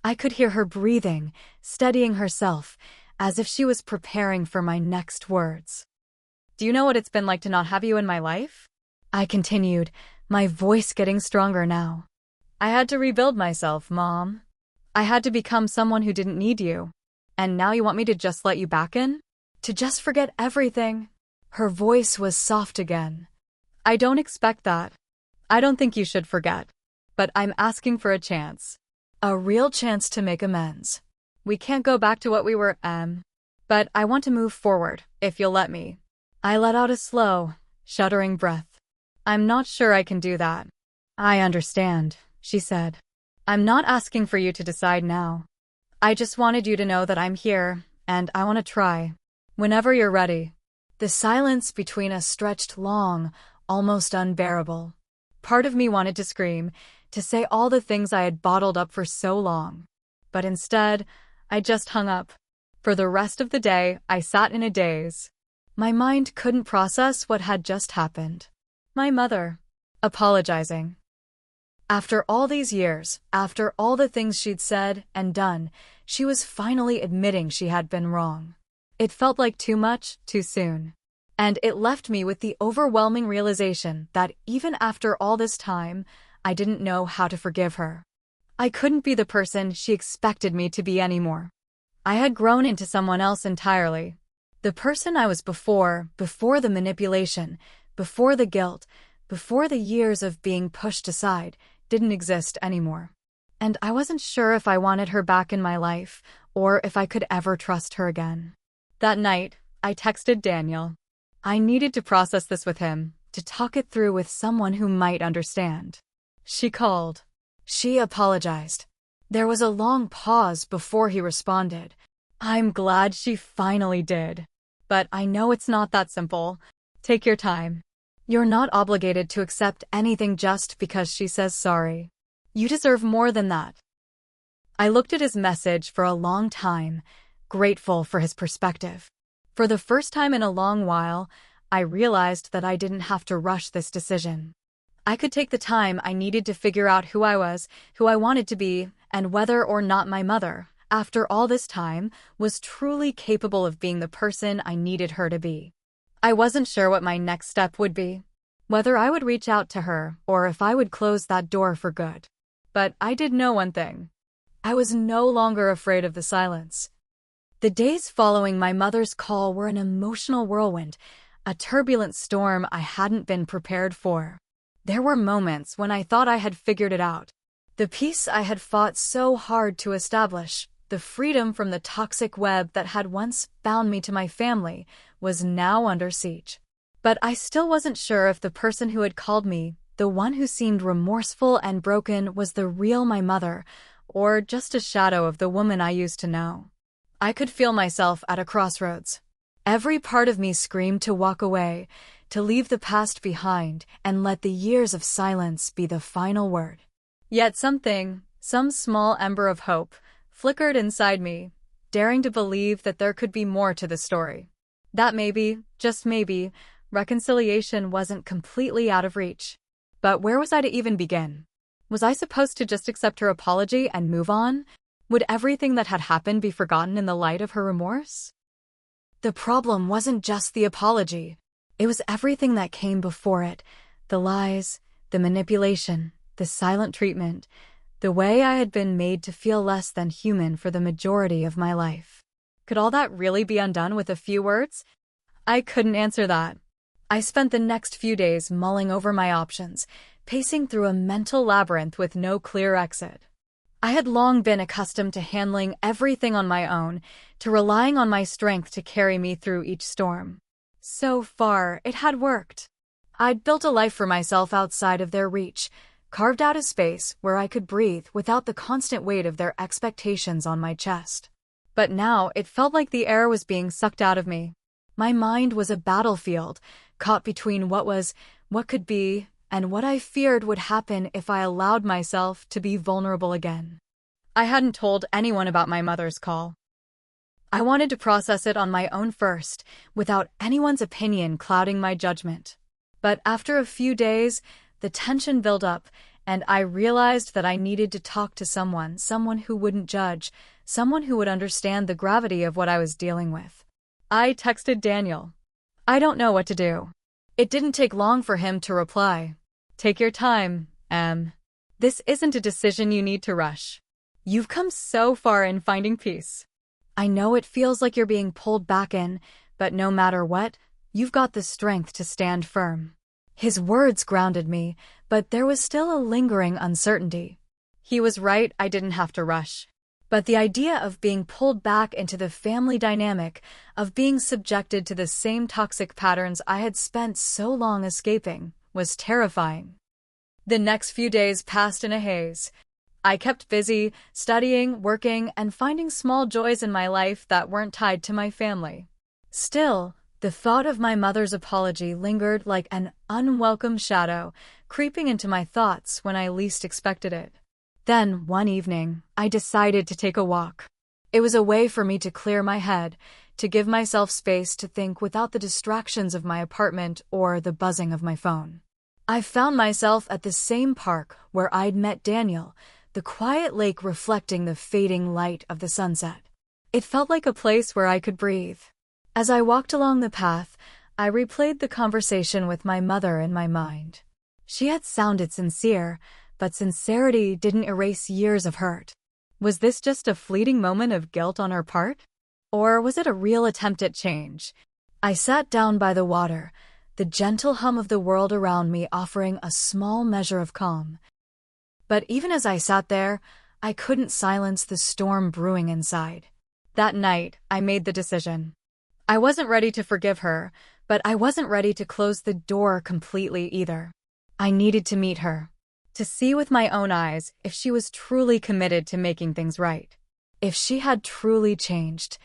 I could hear her breathing, steadying herself, as if she was preparing for my next words. "Do you know what it's been like to not have you in my life?" I continued, my voice getting stronger now. "I had to rebuild myself, Mom. I had to become someone who didn't need you. And now you want me to just let you back in? To just forget everything?" Her voice was soft again. "I don't expect that. I don't think you should forget. But I'm asking for a chance. A real chance to make amends. We can't go back to what we were, but I want to move forward, if you'll let me." I let out a slow, shuddering breath. "I'm not sure I can do that." "I understand," she said. "I'm not asking for you to decide now. I just wanted you to know that I'm here, and I want to try. Whenever you're ready." The silence between us stretched long, almost unbearable. Part of me wanted to scream, to say all the things I had bottled up for so long. But instead, I just hung up. For the rest of the day, I sat in a daze. My mind couldn't process what had just happened. My mother, apologizing. After all these years, after all the things she'd said and done, she was finally admitting she had been wrong. It felt like too much, too soon. And it left me with the overwhelming realization that even after all this time, I didn't know how to forgive her. I couldn't be the person she expected me to be anymore. I had grown into someone else entirely. The person I was before the manipulation, before the guilt, before the years of being pushed aside, didn't exist anymore. And I wasn't sure if I wanted her back in my life, or if I could ever trust her again. That night, I texted Daniel. I needed to process this with him, to talk it through with someone who might understand. She called. She apologized. There was a long pause before he responded. I'm glad she finally did. But I know it's not that simple. Take your time. You're not obligated to accept anything just because she says sorry. You deserve more than that. I looked at his message for a long time, grateful for his perspective. For the first time in a long while, I realized that I didn't have to rush this decision. I could take the time I needed to figure out who I was, who I wanted to be, and whether or not my mother, after all this time, was truly capable of being the person I needed her to be. I wasn't sure what my next step would be, whether I would reach out to her or if I would close that door for good. But I did know one thing. I was no longer afraid of the silence. The days following my mother's call were an emotional whirlwind, a turbulent storm I hadn't been prepared for. There were moments when I thought I had figured it out. The peace I had fought so hard to establish, the freedom from the toxic web that had once bound me to my family, was now under siege. But I still wasn't sure if the person who had called me, the one who seemed remorseful and broken, was the real my mother, or just a shadow of the woman I used to know. I could feel myself at a crossroads. Every part of me screamed to walk away, to leave the past behind and let the years of silence be the final word. Yet some small ember of hope, flickered inside me, daring to believe that there could be more to the story. That maybe, just maybe, reconciliation wasn't completely out of reach. But where was I to even begin? Was I supposed to just accept her apology and move on? Would everything that had happened be forgotten in the light of her remorse? The problem wasn't just the apology. It was everything that came before it. The lies, the manipulation, the silent treatment, the way I had been made to feel less than human for the majority of my life. Could all that really be undone with a few words? I couldn't answer that. I spent the next few days mulling over my options, pacing through a mental labyrinth with no clear exit. I had long been accustomed to handling everything on my own, to relying on my strength to carry me through each storm. So far, it had worked. I'd built a life for myself outside of their reach, carved out a space where I could breathe without the constant weight of their expectations on my chest. But now it felt like the air was being sucked out of me. My mind was a battlefield, caught between what could be, and what I feared would happen if I allowed myself to be vulnerable again. I hadn't told anyone about my mother's call. I wanted to process it on my own first, without anyone's opinion clouding my judgment. But after a few days, the tension built up, and I realized that I needed to talk to someone who wouldn't judge, someone who would understand the gravity of what I was dealing with. I texted Daniel. I don't know what to do. It didn't take long for him to reply. Take your time, Em. This isn't a decision you need to rush. You've come so far in finding peace. I know it feels like you're being pulled back in, but no matter what, you've got the strength to stand firm. His words grounded me, but there was still a lingering uncertainty. He was right, I didn't have to rush. But the idea of being pulled back into the family dynamic, of being subjected to the same toxic patterns I had spent so long escaping, was terrifying. The next few days passed in a haze. I kept busy, studying, working, and finding small joys in my life that weren't tied to my family. Still, the thought of my mother's apology lingered like an unwelcome shadow, creeping into my thoughts when I least expected it. Then, one evening, I decided to take a walk. It was a way for me to clear my head, to give myself space to think without the distractions of my apartment or the buzzing of my phone. I found myself at the same park where I'd met Daniel, the quiet lake reflecting the fading light of the sunset. It felt like a place where I could breathe. As I walked along the path, I replayed the conversation with my mother in my mind. She had sounded sincere, but sincerity didn't erase years of hurt. Was this just a fleeting moment of guilt on her part? Or was it a real attempt at change? I sat down by the water, the gentle hum of the world around me offering a small measure of calm. But even as I sat there, I couldn't silence the storm brewing inside. That night, I made the decision. I wasn't ready to forgive her, but I wasn't ready to close the door completely either. I needed to meet her, to see with my own eyes if she was truly committed to making things right. If she had truly changed.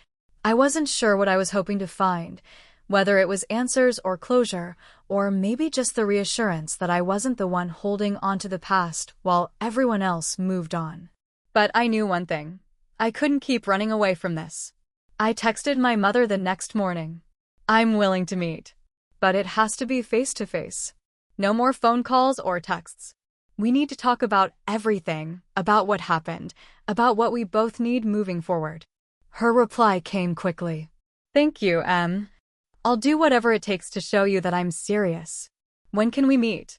I wasn't sure what I was hoping to find, whether it was answers or closure, or maybe just the reassurance that I wasn't the one holding onto the past while everyone else moved on. But I knew one thing. I couldn't keep running away from this. I texted my mother the next morning. I'm willing to meet. But it has to be face-to-face. No more phone calls or texts. We need to talk about everything, about what happened, about what we both need moving forward. Her reply came quickly. Thank you, Em. I'll do whatever it takes to show you that I'm serious. When can we meet?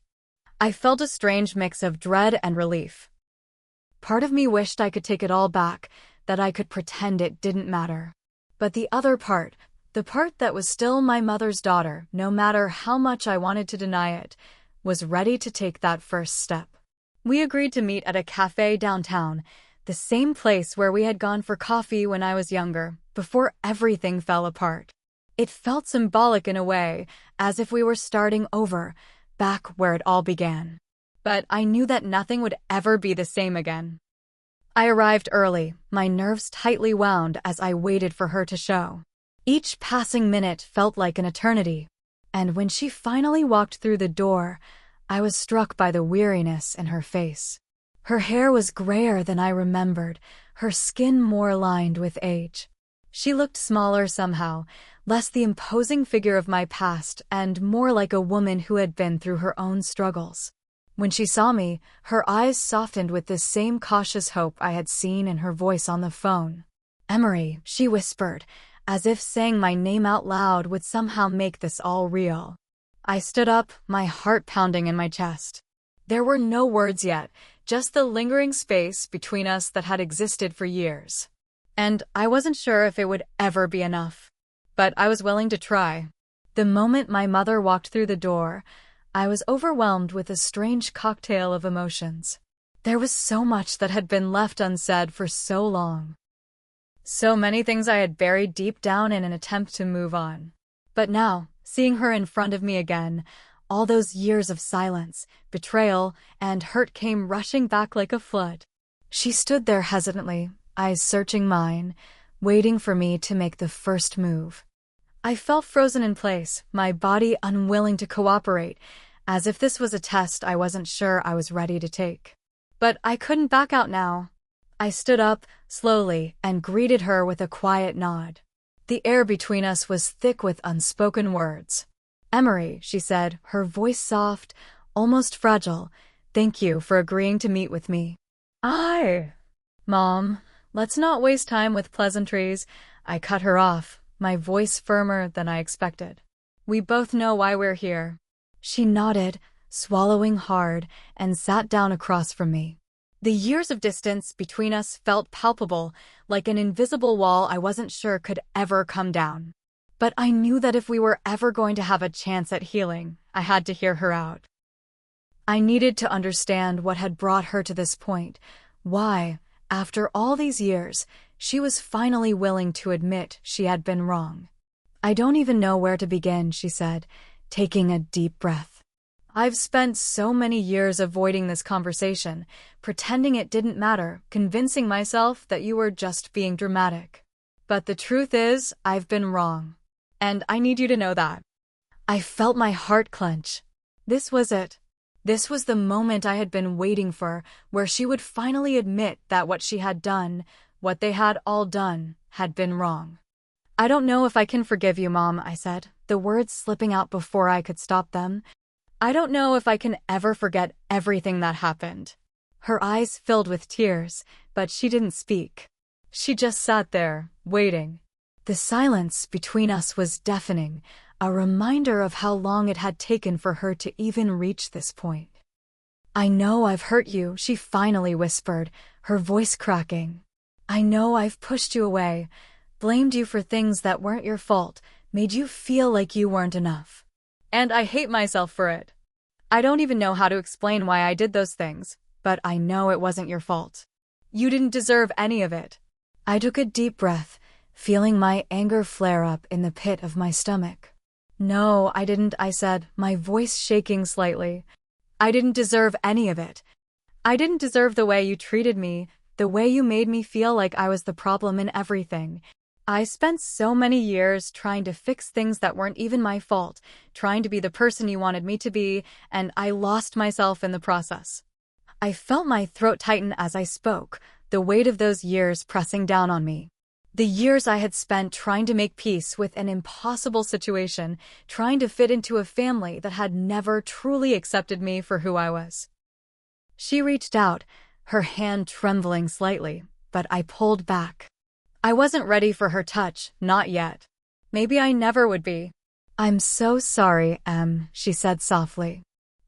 I felt a strange mix of dread and relief. Part of me wished I could take it all back, that I could pretend it didn't matter. But the other part, the part that was still my mother's daughter, no matter how much I wanted to deny it, was ready to take that first step. We agreed to meet at a cafe downtown, the same place where we had gone for coffee when I was younger, before everything fell apart. It felt symbolic in a way, as if we were starting over, back where it all began. But I knew that nothing would ever be the same again. I arrived early, my nerves tightly wound as I waited for her to show. Each passing minute felt like an eternity. And when she finally walked through the door, I was struck by the weariness in her face. Her hair was grayer than I remembered, her skin more lined with age. She looked smaller somehow, less the imposing figure of my past and more like a woman who had been through her own struggles. When she saw me, her eyes softened with the same cautious hope I had seen in her voice on the phone. Emery, she whispered, as if saying my name out loud would somehow make this all real. I stood up, my heart pounding in my chest. There were no words yet, just the lingering space between us that had existed for years. And I wasn't sure if it would ever be enough. But I was willing to try. The moment my mother walked through the door, I was overwhelmed with a strange cocktail of emotions. There was so much that had been left unsaid for so long. So many things I had buried deep down in an attempt to move on. But now, seeing her in front of me again, all those years of silence, betrayal, and hurt came rushing back like a flood. She stood there hesitantly, eyes searching mine, waiting for me to make the first move. I felt frozen in place, my body unwilling to cooperate, as if this was a test I wasn't sure I was ready to take. But I couldn't back out now. I stood up, slowly, and greeted her with a quiet nod. The air between us was thick with unspoken words. "Emery," she said, her voice soft, almost fragile, "thank you for agreeing to meet with me." Mom, let's not waste time with pleasantries. I cut her off, my voice firmer than I expected. "We both know why we're here." She nodded, swallowing hard, and sat down across from me. The years of distance between us felt palpable, like an invisible wall I wasn't sure could ever come down. But I knew that if we were ever going to have a chance at healing, I had to hear her out. I needed to understand what had brought her to this point, why, after all these years, she was finally willing to admit she had been wrong. "I don't even know where to begin," she said, taking a deep breath. "I've spent so many years avoiding this conversation, pretending it didn't matter, convincing myself that you were just being dramatic. But the truth is, I've been wrong. And I need you to know that." I felt my heart clench. This was it. This was the moment I had been waiting for, where she would finally admit that what she had done, what they had all done, had been wrong. "I don't know if I can forgive you, Mom," I said, the words slipping out before I could stop them. "I don't know if I can ever forget everything that happened." Her eyes filled with tears, but she didn't speak. She just sat there, waiting. The silence between us was deafening, a reminder of how long it had taken for her to even reach this point. "I know I've hurt you," she finally whispered, her voice cracking. "I know I've pushed you away, blamed you for things that weren't your fault, made you feel like you weren't enough. And I hate myself for it. I don't even know how to explain why I did those things, but I know it wasn't your fault. You didn't deserve any of it." I took a deep breath, feeling my anger flare up in the pit of my stomach. "No, I didn't," I said, my voice shaking slightly. "I didn't deserve any of it. I didn't deserve the way you treated me, the way you made me feel like I was the problem in everything. I spent so many years trying to fix things that weren't even my fault, trying to be the person you wanted me to be, and I lost myself in the process." I felt my throat tighten as I spoke, the weight of those years pressing down on me. The years I had spent trying to make peace with an impossible situation, trying to fit into a family that had never truly accepted me for who I was. She reached out, her hand trembling slightly, but I pulled back. I wasn't ready for her touch, not yet. Maybe I never would be. "I'm so sorry, Em," she said softly.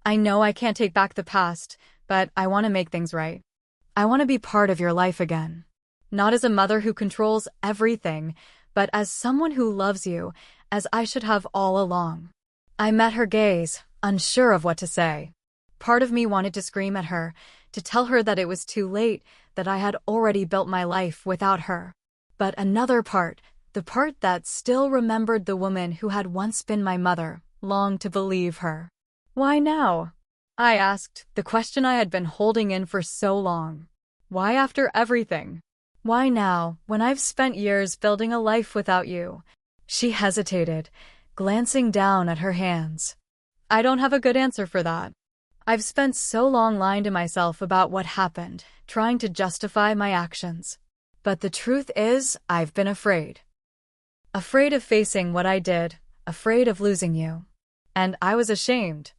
"I know I can't take back the past, but I want to make things right. I want to be part of your life again. Not as a mother who controls everything, but as someone who loves you, as I should have all along." I met her gaze, unsure of what to say. Part of me wanted to scream at her, to tell her that it was too late, that I had already built my life without her. But another part, the part that still remembered the woman who had once been my mother, longed to believe her. "Why now?" I asked, the question I had been holding in for so long. "Why after everything? Why now, when I've spent years building a life without you?" She hesitated, glancing down at her hands. "I don't have a good answer for that. I've spent so long lying to myself about what happened, trying to justify my actions. But the truth is, I've been afraid. Afraid of facing what I did, afraid of losing you. And I was ashamed.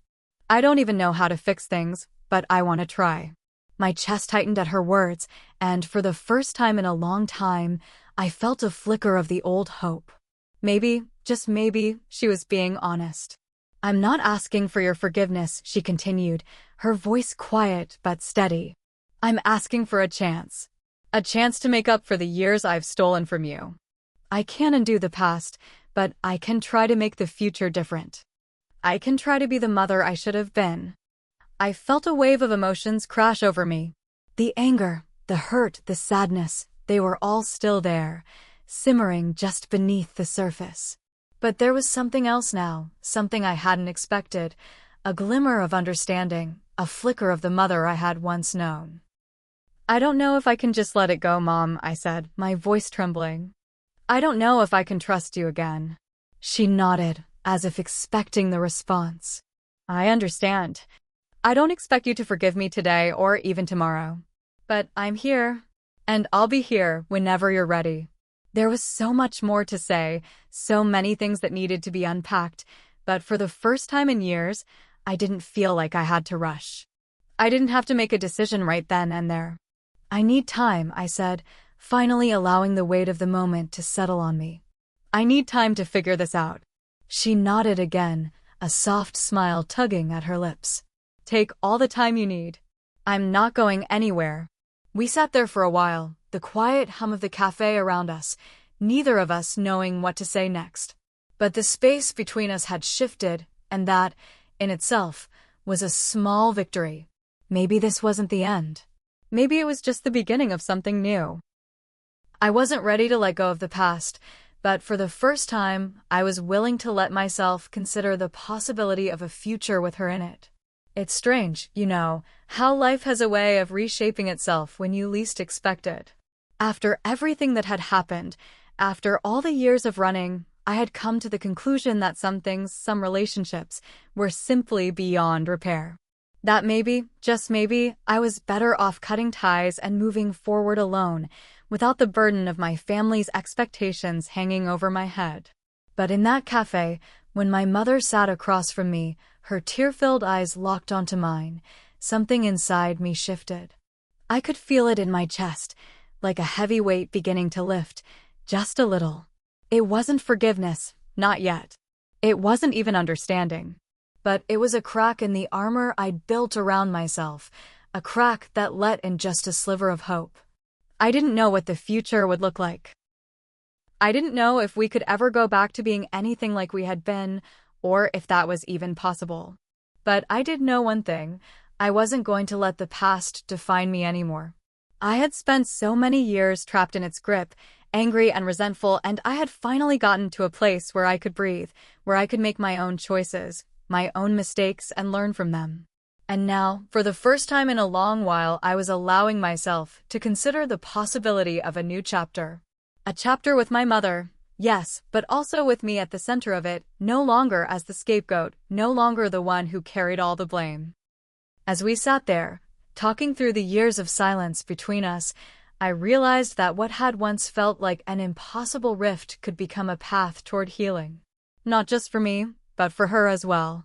I don't even know how to fix things, but I want to try." My chest tightened at her words, and for the first time in a long time, I felt a flicker of the old hope. Maybe, just maybe, she was being honest. "I'm not asking for your forgiveness," she continued, her voice quiet but steady. "I'm asking for a chance. A chance to make up for the years I've stolen from you. I can't undo the past, but I can try to make the future different. I can try to be the mother I should have been." I felt a wave of emotions crash over me. The anger, the hurt, the sadness, they were all still there, simmering just beneath the surface. But there was something else now, something I hadn't expected, a glimmer of understanding, a flicker of the mother I had once known. "I don't know if I can just let it go, Mom," I said, my voice trembling. "I don't know if I can trust you again." She nodded, as if expecting the response. I understand. I don't expect you to forgive me today or even tomorrow. But I'm here, and I'll be here whenever you're ready. There was so much more to say, so many things that needed to be unpacked, but for the first time in years, I didn't feel like I had to rush. I didn't have to make a decision right then and there. I need time, I said, finally allowing the weight of the moment to settle on me. I need time to figure this out. She nodded again, a soft smile tugging at her lips. Take all the time you need. I'm not going anywhere. We sat there for a while, the quiet hum of the cafe around us, neither of us knowing what to say next. But the space between us had shifted, and that, in itself, was a small victory. Maybe this wasn't the end. Maybe it was just the beginning of something new. I wasn't ready to let go of the past, but for the first time, I was willing to let myself consider the possibility of a future with her in it. It's strange, how life has a way of reshaping itself when you least expect it. After everything that had happened, after all the years of running, I had come to the conclusion that some things, some relationships, were simply beyond repair. That maybe, just maybe, I was better off cutting ties and moving forward alone, without the burden of my family's expectations hanging over my head. But in that cafe, when my mother sat across from me, her tear-filled eyes locked onto mine, something inside me shifted. I could feel it in my chest, like a heavy weight beginning to lift, just a little. It wasn't forgiveness, not yet. It wasn't even understanding. But it was a crack in the armor I'd built around myself, a crack that let in just a sliver of hope. I didn't know what the future would look like. I didn't know if we could ever go back to being anything like we had been, or if that was even possible. But I did know one thing: I wasn't going to let the past define me anymore. I had spent so many years trapped in its grip, angry and resentful, and I had finally gotten to a place where I could breathe, where I could make my own choices, my own mistakes, and learn from them. And now, for the first time in a long while, I was allowing myself to consider the possibility of a new chapter. A chapter with my mother, yes, but also with me at the center of it, no longer as the scapegoat, no longer the one who carried all the blame. As we sat there, talking through the years of silence between us, I realized that what had once felt like an impossible rift could become a path toward healing. Not just for me, but for her as well.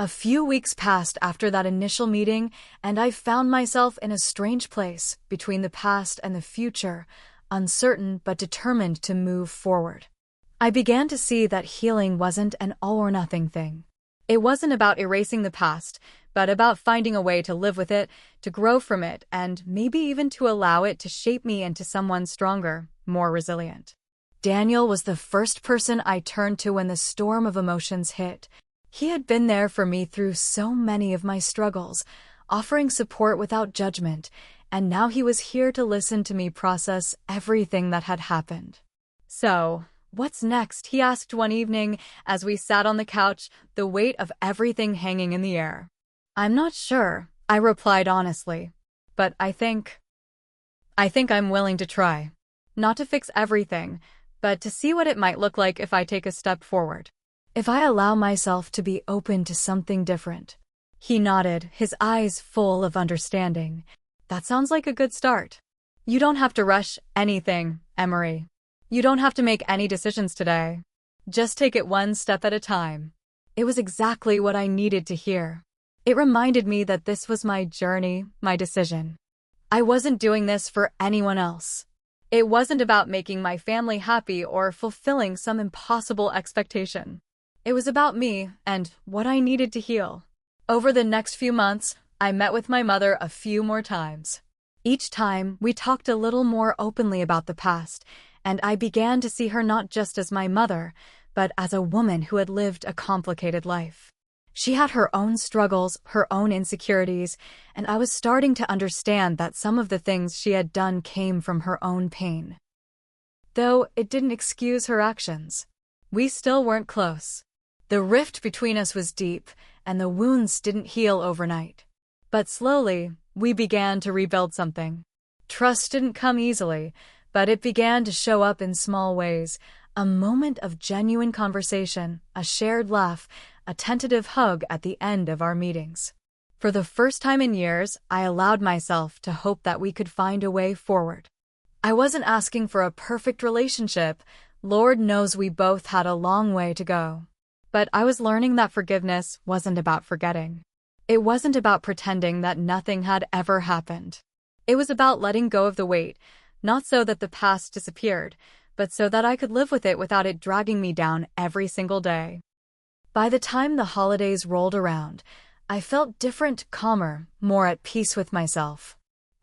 A few weeks passed after that initial meeting, and I found myself in a strange place between the past and the future, uncertain but determined to move forward. I began to see that healing wasn't an all-or-nothing thing. It wasn't about erasing the past, but about finding a way to live with it, to grow from it, and maybe even to allow it to shape me into someone stronger, more resilient. Daniel was the first person I turned to when the storm of emotions hit. He had been there for me through so many of my struggles, offering support without judgment, and now he was here to listen to me process everything that had happened. So, what's next? He asked one evening as we sat on the couch, the weight of everything hanging in the air. I'm not sure, I replied honestly, but I think I'm willing to try. Not to fix everything, but to see what it might look like if I take a step forward. If I allow myself to be open to something different. He nodded, his eyes full of understanding. That sounds like a good start. You don't have to rush anything, Emery. You don't have to make any decisions today. Just take it one step at a time. It was exactly what I needed to hear. It reminded me that this was my journey, my decision. I wasn't doing this for anyone else. It wasn't about making my family happy or fulfilling some impossible expectation. It was about me and what I needed to heal. Over the next few months, I met with my mother a few more times. Each time, we talked a little more openly about the past, and I began to see her not just as my mother, but as a woman who had lived a complicated life. She had her own struggles, her own insecurities, and I was starting to understand that some of the things she had done came from her own pain. Though it didn't excuse her actions. We still weren't close. The rift between us was deep, and the wounds didn't heal overnight. But slowly, we began to rebuild something. Trust didn't come easily, but it began to show up in small ways, A moment of genuine conversation, a shared laugh, a tentative hug at the end of our meetings. For the first time in years, I allowed myself to hope that we could find a way forward. I wasn't asking for a perfect relationship. Lord knows we both had a long way to go. But I was learning that forgiveness wasn't about forgetting. It wasn't about pretending that nothing had ever happened. It was about letting go of the weight, not so that the past disappeared, but so that I could live with it without it dragging me down every single day. By the time the holidays rolled around, I felt different, calmer, more at peace with myself.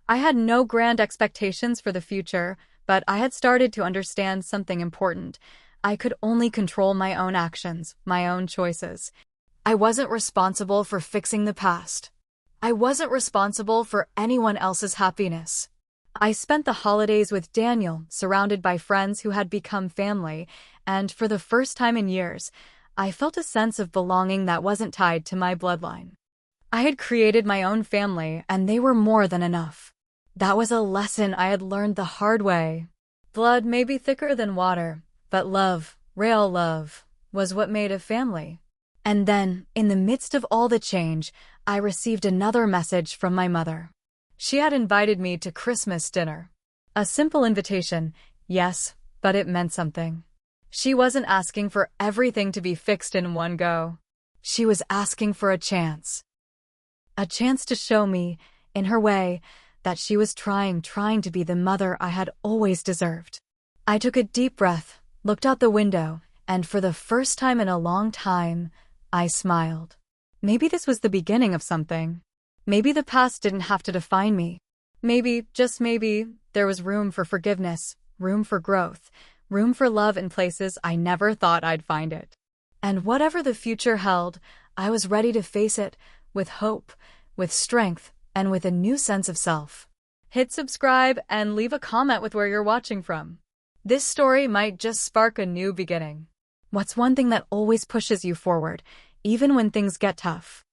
I had no grand expectations for the future, but I had started to understand something important. I could only control my own actions, my own choices. I wasn't responsible for fixing the past. I wasn't responsible for anyone else's happiness. I spent the holidays with Daniel, surrounded by friends who had become family, and for the first time in years, I felt a sense of belonging that wasn't tied to my bloodline. I had created my own family, and they were more than enough. That was a lesson I had learned the hard way. Blood may be thicker than water, but love, real love, was what made a family. And then, in the midst of all the change, I received another message from my mother. She had invited me to Christmas dinner. A simple invitation, yes, but it meant something. She wasn't asking for everything to be fixed in one go. She was asking for a chance. A chance to show me, in her way, that she was trying to be the mother I had always deserved. I took a deep breath, looked out the window, and for the first time in a long time, I smiled. Maybe this was the beginning of something. Maybe the past didn't have to define me. Maybe, just maybe, there was room for forgiveness, room for growth, room for love in places I never thought I'd find it. And whatever the future held, I was ready to face it, with hope, with strength, and with a new sense of self. Hit subscribe and leave a comment with where you're watching from. This story might just spark a new beginning. What's one thing that always pushes you forward, even when things get tough?